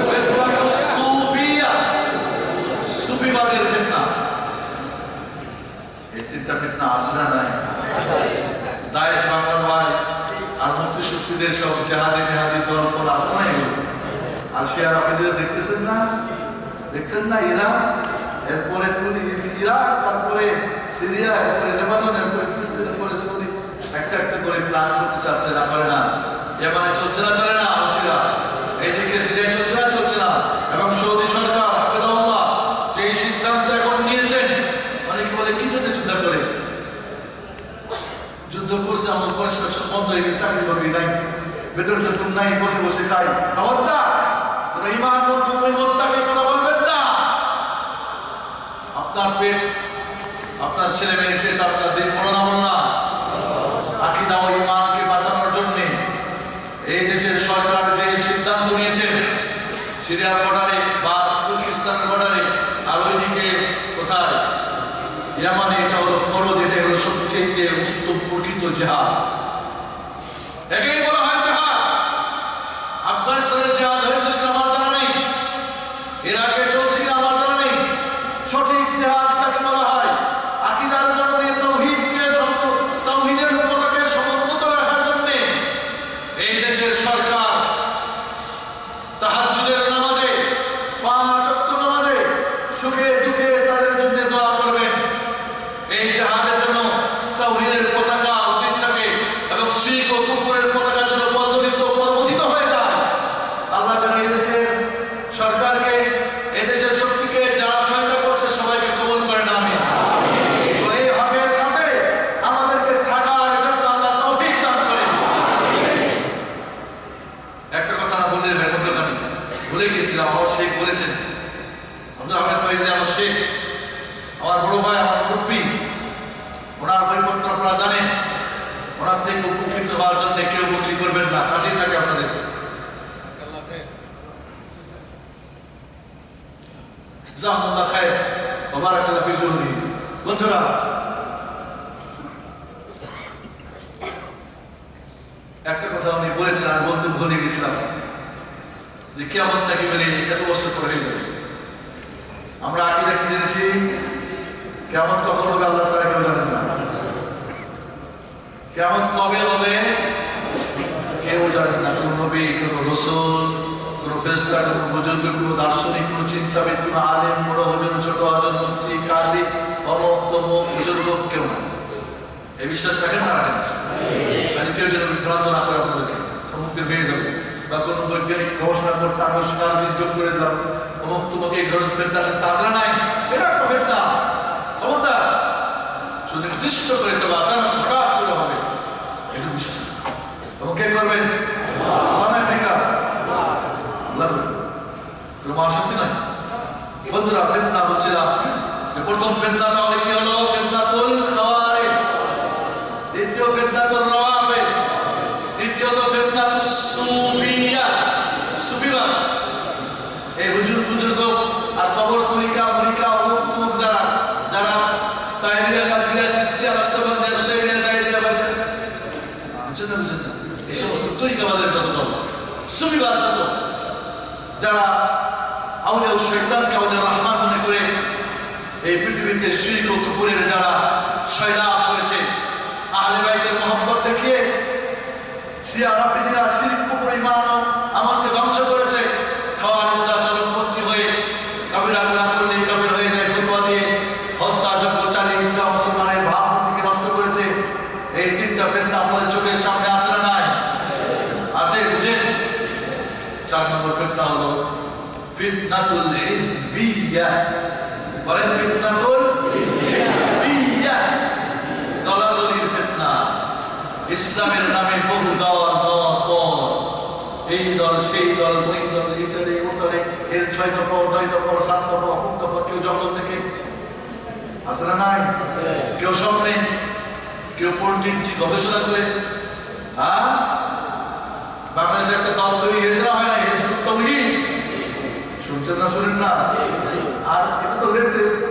ফিতনাতুস সুফিয়া, সুফিবাদের ফিতনা। এই 3টা ফিতনা আসলে নাই। দায়েশ বাংলা ভাই আর মুফতি শক্তিদের সব জাহাদি দল ফল আসে নাই। আর শিয়া রাফিজিদের দেখতেছেন না ইরান, এরপরে ইরাক, তারপরে সিরিয়া, এরপরে লেবানন, এরপরে ফিলিস্তিন, এরপরে সৌদি, একটা করে প্ল্যান করতে চাচ্ছে না, করে না। ইয়ামানে চলছে না, চলে না আলোচনা। এইদিকে সিরিয়ায় চলছে না। এবং সৌদি সরকার হাফেজাহুল্লাহ যে সিদ্ধান্ত এখন নিয়েছেন, অনেকে বলে কি জন্য যুদ্ধ করে? যুদ্ধ করছে আমার পরিষ্কার সব বন্ধ হয়ে গেছে, চাকরি বাকরি নাই, বেতন নাই, বসে খাই। খবরদার ঈমান মুমিন মুত্তাকি কথা বলবেন না। আপনার পেট, আপনার ছেলে মেয়ে চেয়ে আপনার দিন বড় না। আকীদা ও ঈমানকে বাঁচানোর জন্য এই দেশের সরকার যে সিদ্ধান্ত নিয়েছে, সিরিয়ার বর্ডারে বা তুর্কিস্তানের বর্ডারে, আর ওইদিকে কোথায় ইয়ামানে, এটা হলো ফরজ, এটা হলো সবচেয়ে উত্তম প্রকৃত জিহাদ। একেই বলা হয় জিহাদ। আফগানিস্তানের জিহাদ হয়েছিল কিনা আমার জানা নেই, ইরাকে চলছে কিনা আমার জানা নেই। সঠিক জিহাদ কাকে বলা হয়? আমার বড় ভাই, আমার মুরব্বী, ওনার বইপত্র আপনারা জানেন। ওনার থেকে উপকৃত হওয়ার জন্য কেউ বদলি করবেন না, কাছেই থাকে আপনাদের। জাযাকুমুল্লাহ খায়র ওয়া বারাকাল্লাহু ফি জুহদি। বন্ধুরা, একটা কথা উনি বলেছেন, আমি বলতে ভুলে গেছিলাম যে কিয়ামত থেকে বলে এত বছর পর হয়ে যাবে। আমরা আকীদা কি জেনেছি? কিয়ামত কখন হবে আল্লাহ ছাড়া কেউ জানেন না। কিয়ামত কবে হবে কেউ জানেন না। কোন নবী, কোন রাসূল, কোন ফেরেশতা, কোন বুজুর্গ, কোন দার্শনিক, কোন চিন্তাবিদ, কোন আলেম, বড় হুজুর, ছোট হুজুর, মুফতি, কাজী, অমুক তমুক বুজুর্গ কেউ না। এই বিশ্বাস রাখেন না রাখেন? আজকে কেউ যেন বিভ্রান্ত না করে আপনাদেরকে, সমুদ্রে ভেঙে যাবে। বা কোন বৈজ্ঞানিক গবেষণা করছে, আবিষ্কার যোগ করে দিলাম অমুক তমুক এই ঘরের ফেরতা তাছাড়া নাই। এটা একটা ফেরতা ক্ষমতা সুনির্দিষ্ট করে দেওয়া, আচানক হঠাৎ করে হবে, এটা বিশ্বাস। এবং কে করবেন? আমেরিকা কোনো মহাশক্তি নয়। বন্ধুরা, ফেতনা বলছিলাম যে প্রথম ফেতনাটা হলে কি হলো? ফেতনাতুল খাওয়ারিজ। দ্বিতীয় ফেতনাতুল রাওয়াফিদ। তৃতীয়ত ফেতনাতুস সুফিয়া, সুফিবাদ। এই হুজুর বুজুর্গ আর কবর তরিকা মরিকা অমুক তমুক যারা যারা তাইরিয়া কাদিয়া চিশতিয়া নকশবন্দিয়া রুসাইলিয়া জাইদিয়া বাইদা বুঝছেন না? বুঝছেন না? এই সমস্ত তরিকাবাদের যত দল, সুফিবাদ যত, যারা আউলিয়া ও শয়তানকে আমাদের রহমান মনে করে এই পৃথিবীতে শিরক ও কুফরের যারা সয়লাব করেছে, আহলে বাইতের মহব্বত দেখিয়ে শিয়া রাফিজিরা শিরক কুফর ঈমান ও আমলকে ধ্বংস করেছে। খাওয়ারিজরা চরমপন্থী হয়ে কবিরা গুনাহ করলে কবির হয়ে যায় ফতোয়া দিয়ে হত্যাযজ্ঞ চালিয়ে ইসলাম মুসলমানের ভাবমূর্তিকে নষ্ট করেছে। এই তিনটা ফিতনা আপনাদের চোখের সামনে আছে না নাই? আছে, বুঝেন? 4 নম্বর ফিতনা হলো ফিতনাতুল হিজবিয়্যা। বলেন ফিতনাতুল হিজবিয়্যা, দলাদলির ফিতনা। ইসলামের নামে বহু দল মত, এই দল সেই দল, ওই দল, এই দলে ওই দলে, এর 6 দফা 9 দফা 7 দফা অমুক দফা। কেউ জঙ্গল থেকে আসে না নাই? কেউ স্বপ্নে, কেউ পণ্ডিতজি গবেষণা করে। বাংলাদেশে একটা দল তৈরি হয়েছে না, হয় না? হিজবুত তাওহীদ, শুনছেন না শুনেন না? আর এটা তো লেটেস্ট,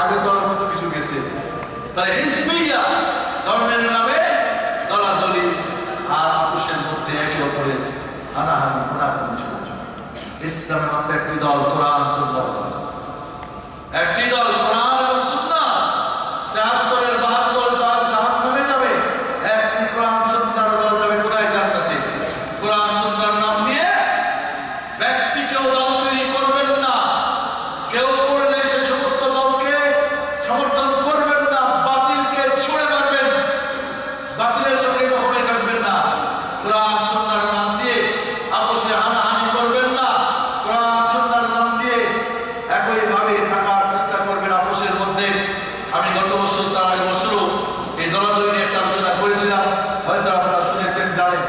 আগে দলের মতো কিছু গেছে। তাহলে হিজবিয়া, ধর্মের নামে দলাদলি আর আপোষের মধ্যে একে অপরের হানাহানি খুনাখুনি চলছে। ইসলামের মধ্যে একটি দল কোরআন সুন্নাহ, একটি দল কোরআন এবং সুন্নাহ। 73 72 দল জাহান্নামে যাবে, একটি কোরআন সুন্নাহর দল যাবে কোথায়? জান্নাতে। কোরআন সুন্নাহর নাম দিয়ে ব্যক্তি কেউ দল তৈরি করবেন না। কেউ করলে সে সমস্ত দলকে সমর্থন করবেন না, বাতিলকে ছুঁড়ে মারবেন, বাতিলের সঙ্গে কখনোই থাকবেন না। কোরআন সুন্নাহর নাম দিয়ে আপোষে হানাহানি করবেন না। কোরআন সুন্নাহর নাম দিয়ে একইভাবে থাকার চেষ্টা করবেন আপোষের মধ্যে। আমি গত বছর তার আগের বছরও এই দলাদলি নিয়ে একটা আলোচনা করেছিলাম, হয়তো আপনারা শুনেছেন, জানেন।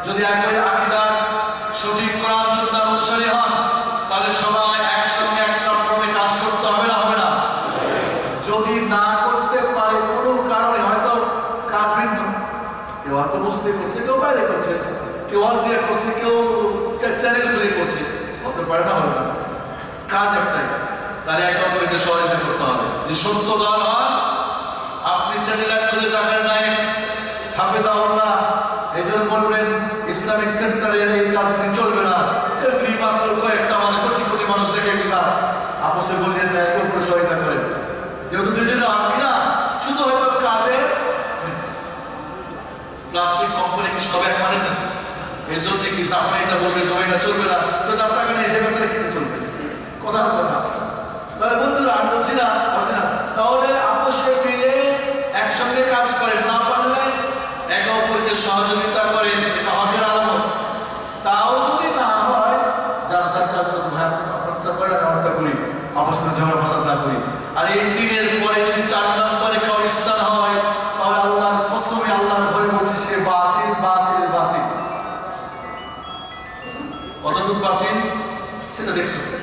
যদি একই আকীদার সঠিক কোরআন সুন্নাহর অনুসারী হন, তাহলে সবাই একসঙ্গে এক প্ল্যাটফর্মে কাজ করতে হবে না? হবে না? যদি না করতে পারে কোনো কারণে, হয়তো কাজ ভিন্ন, কেউ হয়তো মুসলিম করছে, কেউ বাইরে করছে, কেউ ওয়াজ দিয়ে করছে, কেউ চ্যানেল খুলে করছে, হতে পারে না? হবে না? কাজ একটাই, তাহলে একে অপরকে সহযোগিতা করতে হবে। যে সত্য দল হন, আপনি স্যাটেলাইট খুলে যাবেন নাই হাফেজাহুল্লাহ, এই জন্য বলবেন ইসলামিক সেন্টারের এই কাজগুলি চলবে না, এগুলি মাত্র কয়েকটা কোটি কোটি মানুষ দেখে গেলাম, আপোষে বললেন না, একে অপরের সহায়তা করে। যেহেতু দুজনে আপনি না, শুধু হয়তো কাজের প্লাস্টিক কোম্পানি কি সব এক মানেন না? এই জন্য কি আপনি এটা বলবেন তোমার এটা চলবে না, তো যার টাকা নেই এই বেচারা কিনে চলবে, কথার কথা। তাহলে বন্ধুরা, আমি বলছি না, তাহলে আপোষে মিলে একসঙ্গে কাজ করেন, না পারলে একে অপরকে সহযোগিতা করেন, এটা হকের আলামত। তাও যদি না হয়, যার যার কাজ করবো, হ্যাঁ আপনারটা করে আমারটা করি, আপোষ করে ঝগড়া ফসাদ না করি। আর এই 3 পরে যদি 4 নম্বরে কাউ ইস্তান হয়, তাহলে আল্লাহর কসমে, আল্লাহর ভয়ে বলছি, সে বাতিল বাতিল বাতিল। কতটুকু বাতিল সেটা দেখতে হবে।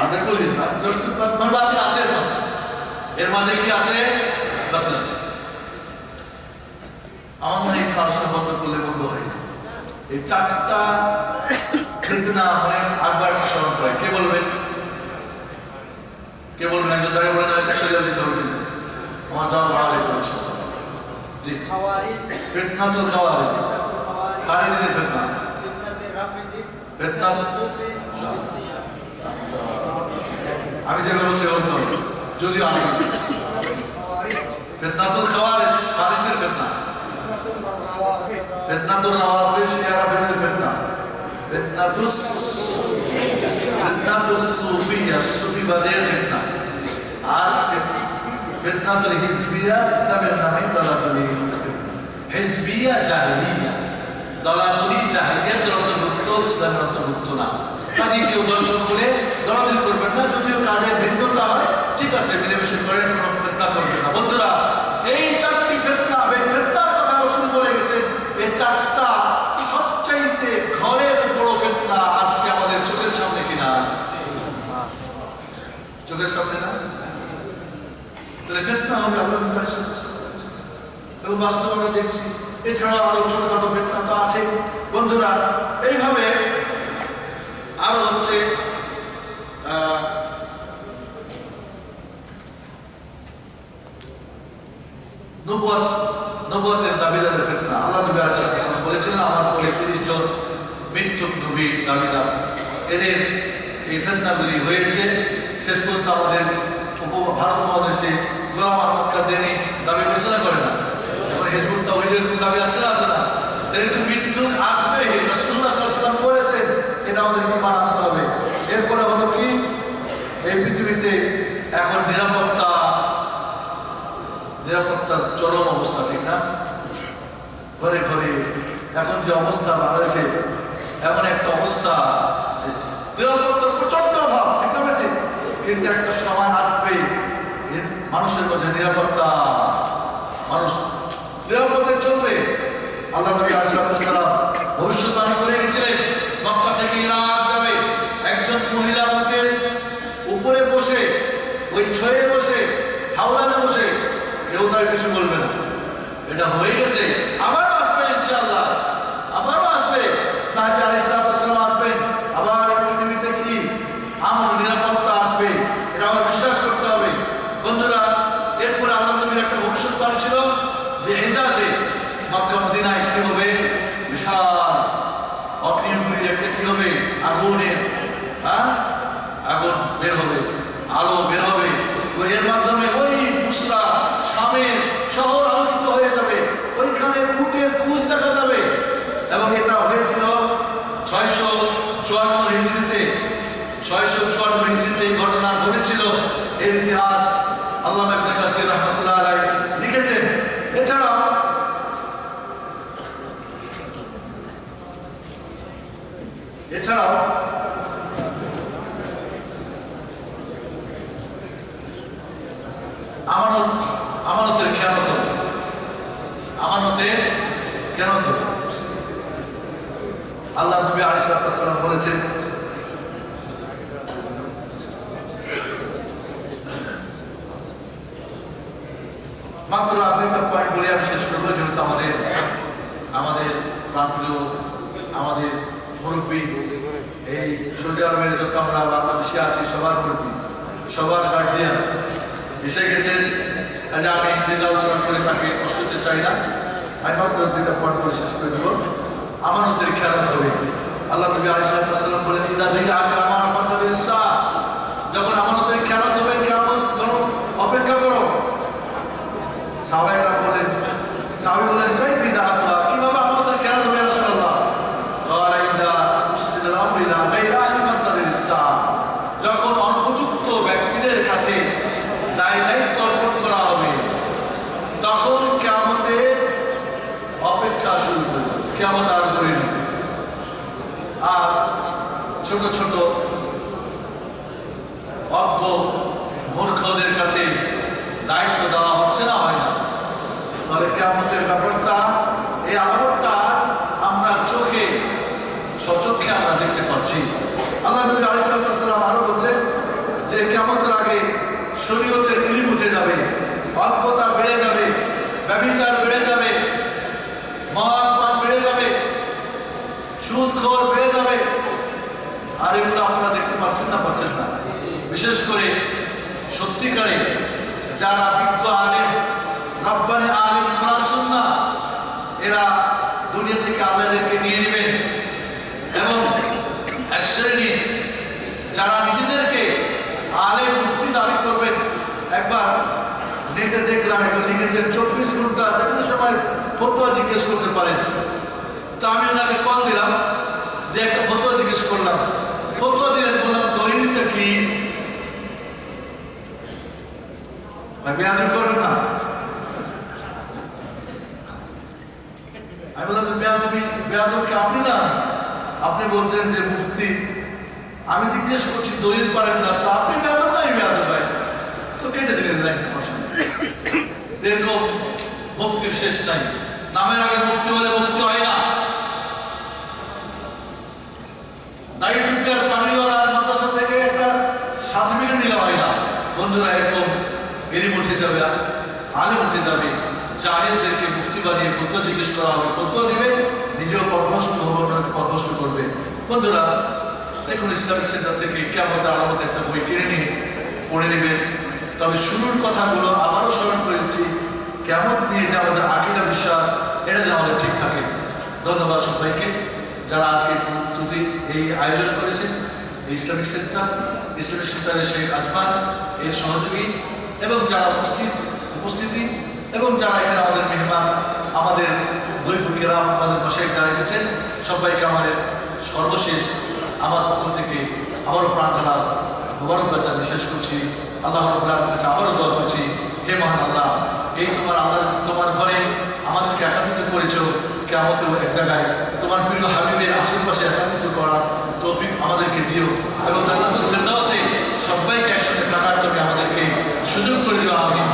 আগে বলি না, যতটুকু বাতিল আসে এর মাঝে কি আছে? বাতিল আছে। আমার মনে হয় এখানে আলোচনা বন্ধ করলে বন্ধ হয়। এই চারটা ফিতনা অনেক আগবার স্মরণ করে। কে বলবেন? কে বলবেন? একজন দাঁড়িয়ে বলেন, একশো দিতে হবে কিন্তু আমার যাওয়া ভালো হয়েছে। জি, ফিতনাতুল খাওয়ারিজ, খারিজিদের ফিতনা, ফিতনা আমি যেগুলো বলছি বলতে হবে, যদিও আমি ফিতনাতুল খাওয়ারিজ, খারিজের ফিতনা, ফিতনাতুল রাওয়াফিজ, শিয়ারাফিজের ফিতনা, ফিতনাতুস সুফিয়া, সুফিবাদের ফিতনা, আর ফিতনাতুল হিজবিয়া, ইসলামের নামে দলাদলি, হিজবিয়া জাহেলিয়া, দলাদলি জাহেলিয়াতের অন্তর্ভুক্ত, ইসলামের অন্তর্ভুক্ত না। কাজে কেউ দলচল করে দলাদলি করবেন না, যদিও কাজের ভিন্নতা হয়, ঠিক আছে, মিলেমিশে করেন, কোনো ফিতনা করবেন না। বন্ধুরা, এই চারটি ফিতনা, এই ফিতনার কথা রাসূল বলে গেছেন, এই চারটা সবচাইতে ঘরের বড় ফিতনা আজকে আমাদের চোখের সামনে কিনা? চোখের সামনে না? তাহলে ফিতনা হবে আল্লাহর নবীর সাথে এবং বাস্তবে আমরা দেখছি। এছাড়াও আরো ছোটখাটো ফিতনা তো আছে। বন্ধুরা, এইভাবে আরো হচ্ছে নবুয়তের দাবিদারের ফিতনা। আল্লাহ নবী আলাইহিস সালাম বলেছিলেন, আমার পরে 30 জন মিথ্যুক নবী দাবিদার, এদের এই ফিতনাগুলি হয়েছে। শেষ পর্যন্ত আমাদের ভারত মহাদেশে গোলাম আহমদ কাদিয়ানী দাবি করছে না, করে না? হিজবুত তাওহীদের দাবি আসছে না, আসে না? কিন্তু মিথ্যুক আসবে, রাসূলুল্লাহ সাল্লাল্লাহু আলাইহি ওয়াসাল্লাম বলেছেন, এটা আমাদের কি মানতে হবে। এরপরে হলো কি, এই পৃথিবীতে এখন নিরাপত্তার চরম অবস্থা, ঠিক না? ঘরে ঘরে এখন যে অবস্থা বাংলাদেশে, এমন একটা অবস্থা যে নিরাপত্তার প্রচন্ড অভাব, ঠিক না? ঠিক, কিন্তু একটা সময় আসবে মানুষের মধ্যে নিরাপত্তা, মানুষ নিরাপদে চলবে। আল্লাহ নবী আলাইহিস সালাম ভবিষ্যৎবাণী করে গেছিলেন, মক্কা থেকে ইরাক যাবে, একজন মহিলা উটের উপরে বসে, ওই ছয়ে বসে, হাওলাতে বসে, কেউ তার কিছু বলবে না। এটা হয়ে গেছে, আবারও আসবে ইনশাআল্লাহ, আবারও আসবে। তাহলে আলাইহিস সালাম আসবেন, আবার এই পৃথিবীতে কি আমন নিরাপত্তা আসবে, এটা আমার বিশ্বাস করতে হবে। বন্ধুরা, এরপরে আল্লাহ নবীর একটা ভবিষ্যৎবাণী ছিল যে হেজাজে, মক্কা মদিনায় কি হবে? বিশাল অগ্নিগুলির একটা কি হবে? আগুনের আগুন বের হবে, আলো বের হবে, এর মাধ্যমে ওই বুসরা শামের শহর আলোকিত হয়ে যাবে, ওইখানে উটের খুঁজ দেখা যাবে। এবং এটা হয়েছিল 654 হিজরিতে, 654 হিজরিতে এই ঘটনা ঘটেছিল। এর ইতিহাস আল্লামা ইবনে কাসির রাহমাতুল্লাহ আলাইহি লিখেছেন। এছাড়াও আমানতের খেয়ানত হবে, আমানতের খেয়ানত হবে। আল্লাহ নবী আলাইহিস সালাম বলেছেন, মাত্র দুইটা পয়েন্ট বলে আমি শেষ করবো, যেহেতু আমাদের প্রাণপ্রিয়, আমাদের মুরব্বী, এই সৌদি আরবের যত আমরা বাংলাদেশে আছি সবার মুরব্বী, সবার গার্ডিয়ান এসে গেছেন। কাজে আমি দীর্ঘ আলোচনা করে তাকে কষ্ট দিতে চাই না, আমি মাত্র দুইটা পয়েন্ট বলে শেষ করে দেব। আমানতের খেয়ানত হবে। আল্লাহ নবী আলাইহিস সালাম বলেন, ইদা দিকা আমানত ফাতাবির সা, যখন আমানতের খেয়ানত হবে, কিয়ামত অপেক্ষা করো। সাহাবায়ে বলেন, সাহাবী বলেন, কাইফা আল্লাহ, কিভাবে আমানতের খেয়ানত হবে রাসূলুল্লাহ? ক্বালা ইদা উসিদাল আমরু ইলা গায়রি আহলি ফাতাবির সা, যখন অনুপযুক্ত ব্যক্তিদের কাছে দায়িত্ব অর্পণ করা হবে, তখন কিয়ামতের অপেক্ষা শুরু করবে, কিয়ামত আর করে নেবে। আর ছোট ছোট অজ্ঞ মূর্খদের কাছে দায়িত্ব দেওয়া হচ্ছে না, হয় না। তাহলে কিয়ামতের ব্যাপারটা, এই আলামতটা আমরা চোখে সচক্ষে আমরা দেখতে পাচ্ছি। আল্লাহ নবী আলাইহিস সালাম আরো বলছেন যে কিয়ামতের আগে শরীয়তের ইলম উঠে যাবে, পারছেন না। বিশেষ করে সত্যিকারে যারা বিজ্ঞ আলেম, রব্বানি আলেম, কোরআন সুন্নাহ, এরা দুনিয়া থেকে আল্লাহকে নিয়ে নেবেন। এবং এক শ্রেণী যারা নিজেদেরকে আলেম মুফতি দাবি করবেন, একবার নেটে দেখলাম একজন লিখেছেন 24 ঘন্টা যে কোনো সময় ফতোয়া জিজ্ঞেস করতে পারেন। তো আমি ওনাকে কল দিলাম, দিয়ে একটা ফতোয়া জিজ্ঞেস করলাম। ফতোয়া দিলেন, বললাম দলিলটা কি? বেয়াদবি করবেন না। আমি বললাম যে বেয়াদবকে আপনি না, আপনি বলছেন যে মুফতি, আমি জিজ্ঞেস করছি দলিল পারেন না, তো আপনি বেয়াদব নাই বেয়াদব ভাই। তো কেটে দিলেন একটা প্রশ্ন। এরকম মুফতির শেষ নাই। নামের আগে মুফতি হলে মুফতি হয় না। দাড়ি টুপি আর পানিওয়ালা মাদ্রাসা থেকে একটা সার্টিফিকেট নিলে হয় না। বন্ধুরা, এরকম এরিম উঠে যাবে, আলেম উঠে যাবে, জাহেলদেরকে মুফতি বানিয়ে ফতোয়া জিজ্ঞেস করা হবে, ফতোয়া দিবে, নিজেও পরভষ্ট পরভষ্ট করবে। বন্ধুরা, দেখুন ইসলামিক সেন্টার থেকে কিয়ামতের আলামত একটা বই কিনে নিয়ে পড়ে নেবেন। তবে শুরুর কথাগুলো আবারও স্মরণ করেছি, কিয়ামত নিয়ে যে আমাদের আকীদা বিশ্বাস, এটা যে আমাদের ঠিক থাকে। ধন্যবাদ সবাইকে যারা আজকে এই আয়োজন করেছেন। ইসলামিক সেন্টারের শেখ আজমান, এর সহযোগী, এবং যারা উপস্থিতি, এবং যারা এখানে আমাদের মেহমান, আমাদের বৈভুকেরা, আমাদের বাসায় যারা এসেছেন, সবাইকে আমাদের সর্বশেষ আমার পক্ষ থেকে আবারও প্রার্থনা মোবারকবাদ বিশ্বাস করছি। আল্লাহ রাব্বুল কাছে আবারও দোয়া করছি, হে মহান আল্লাহ, এই তোমার ঘরে আমাদেরকে একাত্রিত করেছো, কিয়ামতেও এক জায়গায় তোমার প্রিয় হাবিবের আশেপাশে একাত্রিত করার তৌফিক আমাদেরকে দিও, এবং জান্নাতুল ফেরদাউসে সবাইকে একসাথে থাকার তুমি আমাদেরকে সুযোগ করে দিও। আমিন।